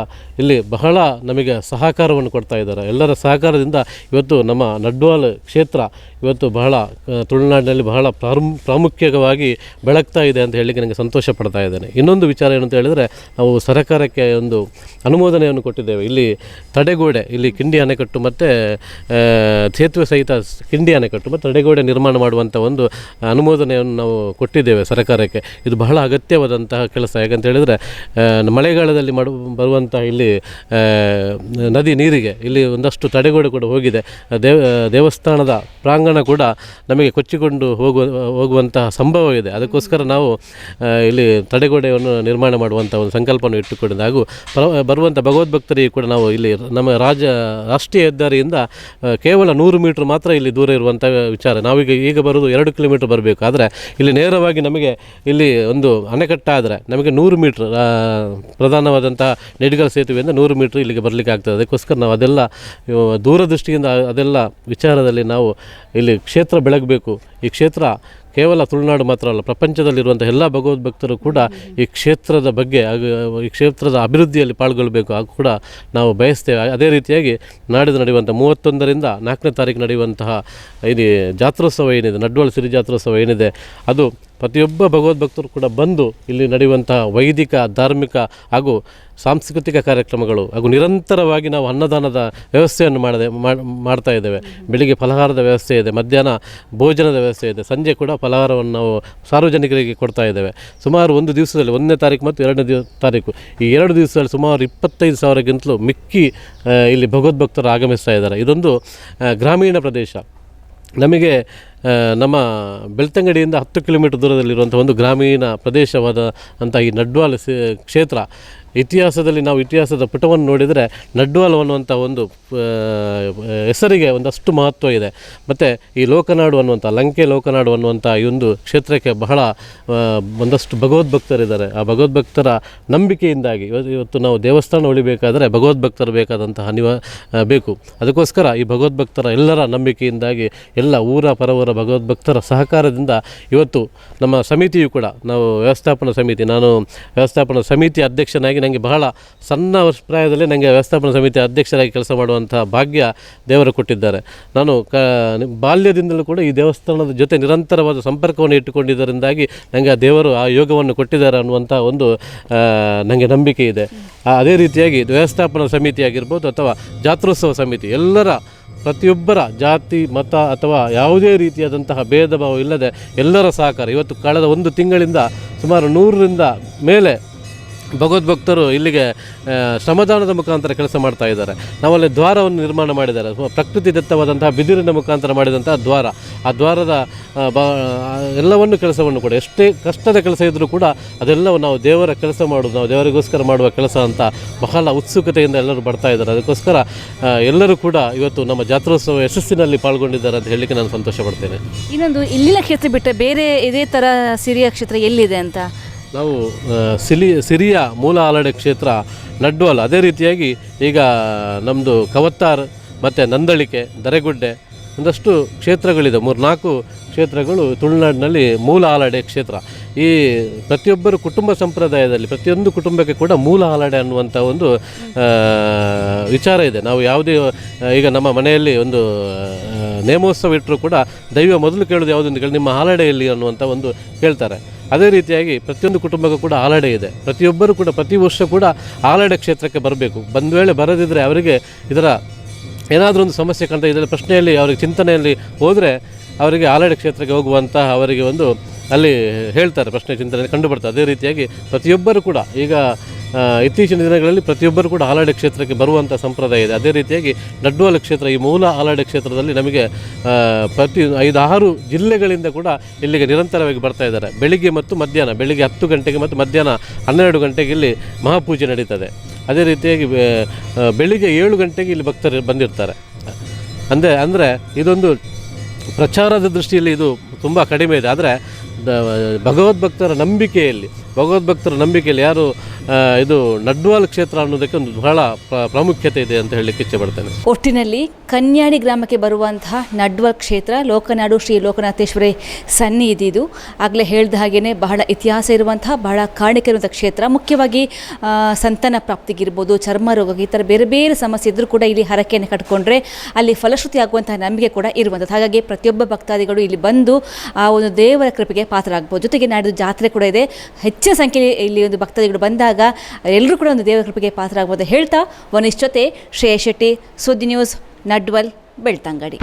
ಇಲ್ಲಿ ಬಹಳ ನಮಗೆ ಸಹಕಾರವನ್ನು ಕೊಡ್ತಾ ಇದ್ದಾರೆ. ಎಲ್ಲರ ಸಹಕಾರದಿಂದ ಇವತ್ತು ನಮ್ಮ ನಡ್ವಾಲ್ ಕ್ಷೇತ್ರ ಇವತ್ತು ಬಹಳ ತುಳುನಾಡಿನಲ್ಲಿ ಬಹಳ ಪ್ರಾಮುಖ್ಯವಾಗಿ ಬೆಳಗ್ತಾ ಇದೆ ಅಂತ ಹೇಳಲಿಕ್ಕೆ ನನಗೆ ಸಂತೋಷ ಪಡ್ತಾ ಇದ್ದೇನೆ. ಇನ್ನೊಂದು ವಿಚಾರ ಏನಂತ ಹೇಳಿದರೆ, ನಾವು ಸರ್ಕಾರಕ್ಕೆ ಒಂದು ಅನುಮೋದನೆಯನ್ನು ಕೊಟ್ಟಿದ್ದೇವೆ. ಇಲ್ಲಿ ತಡೆಗೋಡೆ, ಇಲ್ಲಿ ಕಿಂಡಿ ಅಣೆಕಟ್ಟು ಮತ್ತು ಸೇತುವೆ ಸಹಿತ ಕಿಂಡಿ ಅಣೆಕಟ್ಟು ಮತ್ತು ತಡೆಗೋಡೆ ನಿರ್ಮಾಣ ಮಾಡುವಂಥ ಒಂದು ಅನುಮೋದನೆಯನ್ನು ನಾವು ಕೊಟ್ಟಿದ್ದೇವೆ ಸರ್ಕಾರಕ್ಕೆ. ಇದು ಬಹಳ ಅಗತ್ಯವಾದಂತಹ ಕೆಲಸ. ಯಾಕಂತ ಹೇಳಿದರೆ ಮಳೆಗಾಲದಲ್ಲಿ ಬರುವಂಥ ಇಲ್ಲಿ ನದಿ ನೀರಿಗೆ ಇಲ್ಲಿ ಒಂದಷ್ಟು ತಡೆಗೋಡೆ ಕೂಡ ಹೋಗಿದೆ. ದೇವಸ್ಥಾನದ ಪ್ರಾಂಗಣ ಕೂಡ ನಮಗೆ ಕೊಚ್ಚಿಕೊಂಡು ಹೋಗುವಂತಹ ಸಂಭವ ಇದೆ. ಅದಕ್ಕೋಸ್ಕರ ನಾವು ಇಲ್ಲಿ ತಡೆಗೋಡೆಯನ್ನು ನಿರ್ಮಾಣ ಮಾಡುವಂಥ ಒಂದು ಸಂಕಲ್ಪವನ್ನು ಇಟ್ಟುಕೊಂಡಿದ್ದು, ಹಾಗೂ ಬರುವಂಥ ಭಗವದ್ಭಕ್ತರಿಗೆ ಕೂಡ ನಾವು ಇಲ್ಲಿ ನಮ್ಮ ರಾಷ್ಟ್ರೀಯ ಹೆದ್ದಾರಿಯಿಂದ ಕೇವಲ 100 ಮೀಟ್ರ್ ಮಾತ್ರ ಇಲ್ಲಿ ದೂರ ಇರುವಂಥ ವಿಚಾರ. ನಾವೀಗ ಬರೋದು 2 ಕಿಲೋಮೀಟ್ರ್ ಬರಬೇಕು. ಆದರೆ ಇಲ್ಲಿ ನೇರವಾಗಿ ನಮಗೆ ಇಲ್ಲಿ ಒಂದು ಅಣೆಕಟ್ಟಾದರೆ ನಮಗೆ 100 ಮೀಟ್ರ್ ಪ್ರಧಾನವಾದಂಥ ನೆಡ್ಗಲ್ ಸೇತುವೆಯಿಂದ 100 ಮೀಟ್ರ್ ಇಲ್ಲಿಗೆ ಬರಲಿಕ್ಕೆ ಆಗ್ತದೆ. ಅದಕ್ಕೋಸ್ಕರ ನಾವು ಅದೆಲ್ಲ ದೂರದೃಷ್ಟಿಯಿಂದ ಅದೆಲ್ಲ ವಿಚಾರದಲ್ಲಿ ನಾವು ಇಲ್ಲಿ ಕ್ಷೇತ್ರ ಬೆಳಗಬೇಕು. ಈ ಕ್ಷೇತ್ರ ಕೇವಲ ತುಳುನಾಡು ಮಾತ್ರ ಅಲ್ಲ, ಪ್ರಪಂಚದಲ್ಲಿರುವಂಥ ಎಲ್ಲ ಭಗವದ್ಭಕ್ತರು ಕೂಡ ಈ ಕ್ಷೇತ್ರದ ಬಗ್ಗೆ ಹಾಗೂ ಈ ಕ್ಷೇತ್ರದ ಅಭಿವೃದ್ಧಿಯಲ್ಲಿ ಪಾಲ್ಗೊಳ್ಳಬೇಕು ಹಾಗೂ ಕೂಡ ನಾವು ಬಯಸ್ತೇವೆ. ಅದೇ ರೀತಿಯಾಗಿ ನಾಡಿದ್ದು ನಡೆಯುವಂಥ 31ರಿಂದ 4ನೇ ತಾರೀಕು ನಡೆಯುವಂತಹ ಇದು ಜಾತ್ರೋತ್ಸವ ಏನಿದೆ, ನಡ್ವಾಲ್ ಸಿರಿ ಜಾತ್ರೋತ್ಸವ ಏನಿದೆ, ಅದು ಪ್ರತಿಯೊಬ್ಬ ಭಗವದ್ಭಕ್ತರು ಕೂಡ ಬಂದು ಇಲ್ಲಿ ನಡೆಯುವಂತಹ ವೈದಿಕ, ಧಾರ್ಮಿಕ ಹಾಗೂ ಸಾಂಸ್ಕೃತಿಕ ಕಾರ್ಯಕ್ರಮಗಳು ಹಾಗೂ ನಿರಂತರವಾಗಿ ನಾವು ಅನ್ನದಾನದ ವ್ಯವಸ್ಥೆಯನ್ನು ಮಾಡ್ತಾ ಇದ್ದೇವೆ. ಬೆಳಿಗ್ಗೆ ಫಲಹಾರದ ವ್ಯವಸ್ಥೆ ಇದೆ, ಮಧ್ಯಾಹ್ನ ಭೋಜನದ ವ್ಯವಸ್ಥೆ ಇದೆ, ಸಂಜೆ ಕೂಡ ಫಲಹಾರವನ್ನು ನಾವು ಸಾರ್ವಜನಿಕರಿಗೆ ಕೊಡ್ತಾ ಇದ್ದೇವೆ. ಸುಮಾರು ಒಂದು ದಿವಸದಲ್ಲಿ 1ನೇ ತಾರೀಕು ಮತ್ತು 2ನೇ ತಾರೀಕು ಈ 2 ದಿವಸದಲ್ಲಿ ಸುಮಾರು 25,000ಗಿಂತಲೂ ಮಿಕ್ಕಿ ಇಲ್ಲಿ ಭಗವದ್ಭಕ್ತರು ಆಗಮಿಸ್ತಾ ಇದ್ದಾರೆ. ಇದೊಂದು ಗ್ರಾಮೀಣ ಪ್ರದೇಶ. ನಮಗೆ ನಮ್ಮ ಬೆಳ್ತಂಗಡಿಯಿಂದ 10 ಕಿಲೋಮೀಟರ್ ದೂರದಲ್ಲಿರುವಂಥ ಒಂದು ಗ್ರಾಮೀಣ ಪ್ರದೇಶವಾದ ಅಂಥ ಈ ನಡ್ವಾಲ್ ಕ್ಷೇತ್ರ ಇತಿಹಾಸದಲ್ಲಿ ನಾವು ಇತಿಹಾಸದ ಪುಟವನ್ನು ನೋಡಿದರೆ ನಡ್ವಾಲ್ ಅನ್ನುವಂಥ ಒಂದು ಹೆಸರಿಗೆ ಒಂದಷ್ಟು ಮಹತ್ವ ಇದೆ. ಮತ್ತು ಈ ಲೋಕನಾಡು ಅನ್ನುವಂಥ ಲಂಕೆ ಲೋಕನಾಡು ಅನ್ನುವಂಥ ಈ ಒಂದು ಕ್ಷೇತ್ರಕ್ಕೆ ಬಹಳ ಒಂದಷ್ಟು ಭಗವದ್ಭಕ್ತರಿದ್ದಾರೆ. ಆ ಭಗವದ್ಭಕ್ತರ ನಂಬಿಕೆಯಿಂದಾಗಿ ಇವತ್ತು ನಾವು ದೇವಸ್ಥಾನ ಉಳಿಬೇಕಾದರೆ ಭಗವದ್ಭಕ್ತರು ಬೇಕಾದಂತಹ ಬೇಕು. ಅದಕ್ಕೋಸ್ಕರ ಈ ಭಗವದ್ಭಕ್ತರ ಎಲ್ಲರ ನಂಬಿಕೆಯಿಂದಾಗಿ ಎಲ್ಲ ಊರ ಪರವರ ಭಗವದ್ಭಕ್ತರ ಸಹಕಾರದಿಂದ ಇವತ್ತು ನಮ್ಮ ಸಮಿತಿಯು ಕೂಡ, ನಾವು ವ್ಯವಸ್ಥಾಪನಾ ಸಮಿತಿ, ನಾನು ವ್ಯವಸ್ಥಾಪನಾ ಸಮಿತಿ ಅಧ್ಯಕ್ಷನಾಗಿ ನನಗೆ ಬಹಳ ಸಣ್ಣ ಪ್ರಾಯದಲ್ಲಿ ನನಗೆ ವ್ಯವಸ್ಥಾಪನಾ ಸಮಿತಿ ಅಧ್ಯಕ್ಷರಾಗಿ ಕೆಲಸ ಮಾಡುವಂಥ ಭಾಗ್ಯ ದೇವರು ಕೊಟ್ಟಿದ್ದಾರೆ. ನಾನು ಬಾಲ್ಯದಿಂದಲೂ ಕೂಡ ಈ ದೇವಸ್ಥಾನದ ಜೊತೆ ನಿರಂತರವಾದ ಸಂಪರ್ಕವನ್ನು ಇಟ್ಟುಕೊಂಡಿದ್ದರಿಂದಾಗಿ ನನಗೆ ಆ ದೇವರು ಆ ಯೋಗವನ್ನು ಕೊಟ್ಟಿದ್ದಾರೆ ಅನ್ನುವಂಥ ಒಂದು ನನಗೆ ನಂಬಿಕೆ ಇದೆ. ಅದೇ ರೀತಿಯಾಗಿ ವ್ಯವಸ್ಥಾಪನಾ ಸಮಿತಿ ಆಗಿರ್ಬೋದು ಅಥವಾ ಜಾತ್ರೋತ್ಸವ ಸಮಿತಿ ಎಲ್ಲರ ಪ್ರತಿಯೊಬ್ಬರ ಜಾತಿ ಮತ ಅಥವಾ ಯಾವುದೇ ರೀತಿಯಾದಂತಹ ಭೇದ ಭಾವ ಇಲ್ಲದೆ ಎಲ್ಲರ ಸಹಕಾರ. ಇವತ್ತು ಕಳೆದ 1 ತಿಂಗಳಿಂದ ಸುಮಾರು 100ರಿಂದ ಮೇಲೆ ಭಗವದ್ಭಕ್ತರು ಇಲ್ಲಿಗೆ ಶ್ರಮದಾನದ ಮುಖಾಂತರ ಕೆಲಸ ಮಾಡ್ತಾ ಇದ್ದಾರೆ. ನಾವಲ್ಲಿ ದ್ವಾರವನ್ನು ನಿರ್ಮಾಣ ಮಾಡಿದ್ದಾರೆ. ಪ್ರಕೃತಿ ದತ್ತವಾದಂತಹ ಬಿದಿರಿನ ಮುಖಾಂತರ ಮಾಡಿದಂತಹ ದ್ವಾರ, ಆ ದ್ವಾರದ ಎಲ್ಲವನ್ನು ಕೆಲಸವನ್ನು ಕೂಡ ಎಷ್ಟೇ ಕಷ್ಟದ ಕೆಲಸ ಇದ್ದರೂ ಕೂಡ ಅದೆಲ್ಲವೂ ನಾವು ದೇವರ ಕೆಲಸ ಮಾಡೋದು, ನಾವು ದೇವರಿಗೋಸ್ಕರ ಮಾಡುವ ಕೆಲಸ ಅಂತ ಬಹಳ ಉತ್ಸುಕತೆಯಿಂದ ಎಲ್ಲರೂ ಬರ್ತಾ ಇದ್ದಾರೆ. ಅದಕ್ಕೋಸ್ಕರ ಎಲ್ಲರೂ ಕೂಡ ಇವತ್ತು ನಮ್ಮ ಜಾತ್ರೋತ್ಸವ ಯಶಸ್ಸಿನಲ್ಲಿ ಪಾಲ್ಗೊಂಡಿದ್ದಾರೆ ಅಂತ ಹೇಳಲಿಕ್ಕೆ ನಾನು ಸಂತೋಷ ಪಡ್ತೇನೆ. ಇನ್ನೊಂದು ಇಲ್ಲಿನ ಕ್ಷೇತ್ರ ಬಿಟ್ಟರೆ ಬೇರೆ ಇದೇ ಥರ ಸಿರಿಯ ಕ್ಷೇತ್ರ ಎಲ್ಲಿದೆ ಅಂತ? ನಾವು ಸಿರಿಯ ಮೂಲ ಆಲಡೆ ಕ್ಷೇತ್ರ ನಡ್ವಾಲ್, ಅದೇ ರೀತಿಯಾಗಿ ಈಗ ನಮ್ಮದು ಕವತ್ತಾರ್ ಮತ್ತು ನಂದಳಿಕೆ, ದರೆಗುಡ್ಡೆ ಒಂದಷ್ಟು ಕ್ಷೇತ್ರಗಳಿದೆ. 3-4 ಕ್ಷೇತ್ರಗಳು ತುಳುನಾಡಿನಲ್ಲಿ ಮೂಲ ಆಲಡೆ ಕ್ಷೇತ್ರ. ಈ ಪ್ರತಿಯೊಬ್ಬರು ಕುಟುಂಬ ಸಂಪ್ರದಾಯದಲ್ಲಿ ಪ್ರತಿಯೊಂದು ಕುಟುಂಬಕ್ಕೆ ಕೂಡ ಮೂಲ ಆಲಡೆ ಅನ್ನುವಂಥ ಒಂದು ವಿಚಾರ ಇದೆ. ನಾವು ಯಾವುದೇ ಈಗ ನಮ್ಮ ಮನೆಯಲ್ಲಿ ಒಂದು ನೇಮೋತ್ಸವ ಇಟ್ಟರೂ ಕೂಡ ದೈವ ಮೊದಲು ಕೇಳೋದು ಯಾವುದೊಂದು ಕೇಳಿ ನಿಮ್ಮ ಆಲಡೆಯಲ್ಲಿ ಅನ್ನುವಂಥ ಒಂದು ಕೇಳ್ತಾರೆ. ಅದೇ ರೀತಿಯಾಗಿ ಪ್ರತಿಯೊಂದು ಕುಟುಂಬಕ್ಕೂ ಕೂಡ ಆಲಡೆ ಇದೆ. ಪ್ರತಿಯೊಬ್ಬರು ಕೂಡ ಪ್ರತಿ ವರ್ಷ ಕೂಡ ಆಲಡೆ ಕ್ಷೇತ್ರಕ್ಕೆ ಬರಬೇಕು. ಬಂದ ವೇಳೆ ಬರದಿದ್ದರೆ ಅವರಿಗೆ ಇದರ ಏನಾದರೂ ಒಂದು ಸಮಸ್ಯೆ ಕಾಣ್ತಾ ಇದರ ಪ್ರಶ್ನೆಯಲ್ಲಿ ಅವರಿಗೆ ಚಿಂತನೆಯಲ್ಲಿ ಹೋದರೆ ಅವರಿಗೆ ಆಲಡೆ ಕ್ಷೇತ್ರಕ್ಕೆ ಹೋಗುವಂತಹ ಅವರಿಗೆ ಒಂದು ಅಲ್ಲಿ ಹೇಳ್ತಾರೆ, ಪ್ರಶ್ನೆ ಚಿಂತನೆ ಕಂಡುಬರ್ತದೆ. ಅದೇ ರೀತಿಯಾಗಿ ಪ್ರತಿಯೊಬ್ಬರು ಕೂಡ ಈಗ ಇತ್ತೀಚಿನ ದಿನಗಳಲ್ಲಿ ಪ್ರತಿಯೊಬ್ಬರು ಕೂಡ ಆಲಡೆ ಕ್ಷೇತ್ರಕ್ಕೆ ಬರುವಂಥ ಸಂಪ್ರದಾಯ ಇದೆ. ಅದೇ ರೀತಿಯಾಗಿ ನಡ್ವಾಲ್ ಕ್ಷೇತ್ರ, ಈ ಮೂಲ ಆಲಡೆ ಕ್ಷೇತ್ರದಲ್ಲಿ ನಮಗೆ ಪ್ರತಿ 5-6 ಜಿಲ್ಲೆಗಳಿಂದ ಕೂಡ ಇಲ್ಲಿಗೆ ನಿರಂತರವಾಗಿ ಬರ್ತಾ ಇದ್ದಾರೆ. ಬೆಳಿಗ್ಗೆ ಮತ್ತು ಮಧ್ಯಾಹ್ನ, ಬೆಳಿಗ್ಗೆ 10 ಗಂಟೆಗೆ ಮತ್ತು ಮಧ್ಯಾಹ್ನ 12 ಗಂಟೆಗೆ ಇಲ್ಲಿ ಮಹಾಪೂಜೆ ನಡೀತದೆ. ಅದೇ ರೀತಿಯಾಗಿ ಬೆಳಿಗ್ಗೆ 7 ಗಂಟೆಗೆ ಇಲ್ಲಿ ಭಕ್ತರು ಬಂದಿರ್ತಾರೆ. ಅಂದರೆ ಇದೊಂದು ಪ್ರಚಾರದ ದೃಷ್ಟಿಯಲ್ಲಿ ಇದು ತುಂಬ ಕಡಿಮೆ ಇದೆ. ಆದರೆ ಭಗವದ್ಭಕ್ತರ ನಂಬಿಕೆಯಲ್ಲಿ ಯಾರು ಇದು ನಡ್ವಾಲ್ ಕ್ಷೇತ್ರ ಅನ್ನೋದಕ್ಕೆ ಒಂದು ಬಹಳ ಪ್ರಾಮುಖ್ಯತೆ ಇದೆ ಅಂತ ಹೇಳಲಿಕ್ಕೆ ಇಚ್ಛೆಪಡ್ತೇನೆ. ಒಟ್ಟಿನಲ್ಲಿ ಕನ್ಯಾಡಿ ಗ್ರಾಮಕ್ಕೆ ಬರುವಂತಹ ನಡ್ವಾಲ್ ಕ್ಷೇತ್ರ ಲೋಕನಾಡು ಶ್ರೀ ಲೋಕನಾಥೇಶ್ವರಿ ಸನ್ನಿಧಿ. ಇದು ಆಗಲೇ ಹೇಳಿದ ಹಾಗೆಯೇ ಬಹಳ ಇತಿಹಾಸ ಇರುವಂತಹ, ಬಹಳ ಕಾಣಿಕೆ ಇರುವಂಥ ಕ್ಷೇತ್ರ. ಮುಖ್ಯವಾಗಿ ಸಂತಾನ ಪ್ರಾಪ್ತಿಗಿರ್ಬೋದು, ಚರ್ಮ ರೋಗಕ್ಕೆ, ಈ ಥರ ಬೇರೆ ಬೇರೆ ಸಮಸ್ಯೆ ಇದ್ದರೂ ಕೂಡ ಇಲ್ಲಿ ಹರಕೆಯನ್ನು ಕಟ್ಕೊಂಡ್ರೆ ಅಲ್ಲಿ ಫಲಶ್ರುತಿ ಆಗುವಂತಹ ನಂಬಿಕೆ ಕೂಡ ಇರುವಂಥದ್ದು. ಹಾಗಾಗಿ ಪ್ರತಿಯೊಬ್ಬ ಭಕ್ತಾದಿಗಳು ಇಲ್ಲಿ ಬಂದು ಆ ಒಂದು ದೇವರ ಕೃಪೆಗೆ ಪಾತ್ರರಾಗ್ಬೋದು. ಜೊತೆಗೆ ನಾಡಿದ್ದು ಜಾತ್ರೆ ಕೂಡ ಇದೆ. ಹೆಚ್ಚಿನ ಸಂಖ್ಯೆಯಲ್ಲಿ ಇಲ್ಲಿ ಒಂದು ಭಕ್ತಾದಿಗಳು ಬಂದಾಗ ಎಲ್ಲರೂ ಕೂಡ ಒಂದು ದೇವರ ಕೃಪೆಗೆ ಪಾತ್ರರಾಗ್ಬೋದು ಹೇಳ್ತಾ, ವನಿಶ್ ಜೊತೆ ಶ್ರೇಯಸ್ ಶೆಟ್ಟಿ, ಸುದ್ದಿ ನ್ಯೂಸ್, ನಡ್ವಲ್ ಬೆಳ್ತಂಗಡಿ.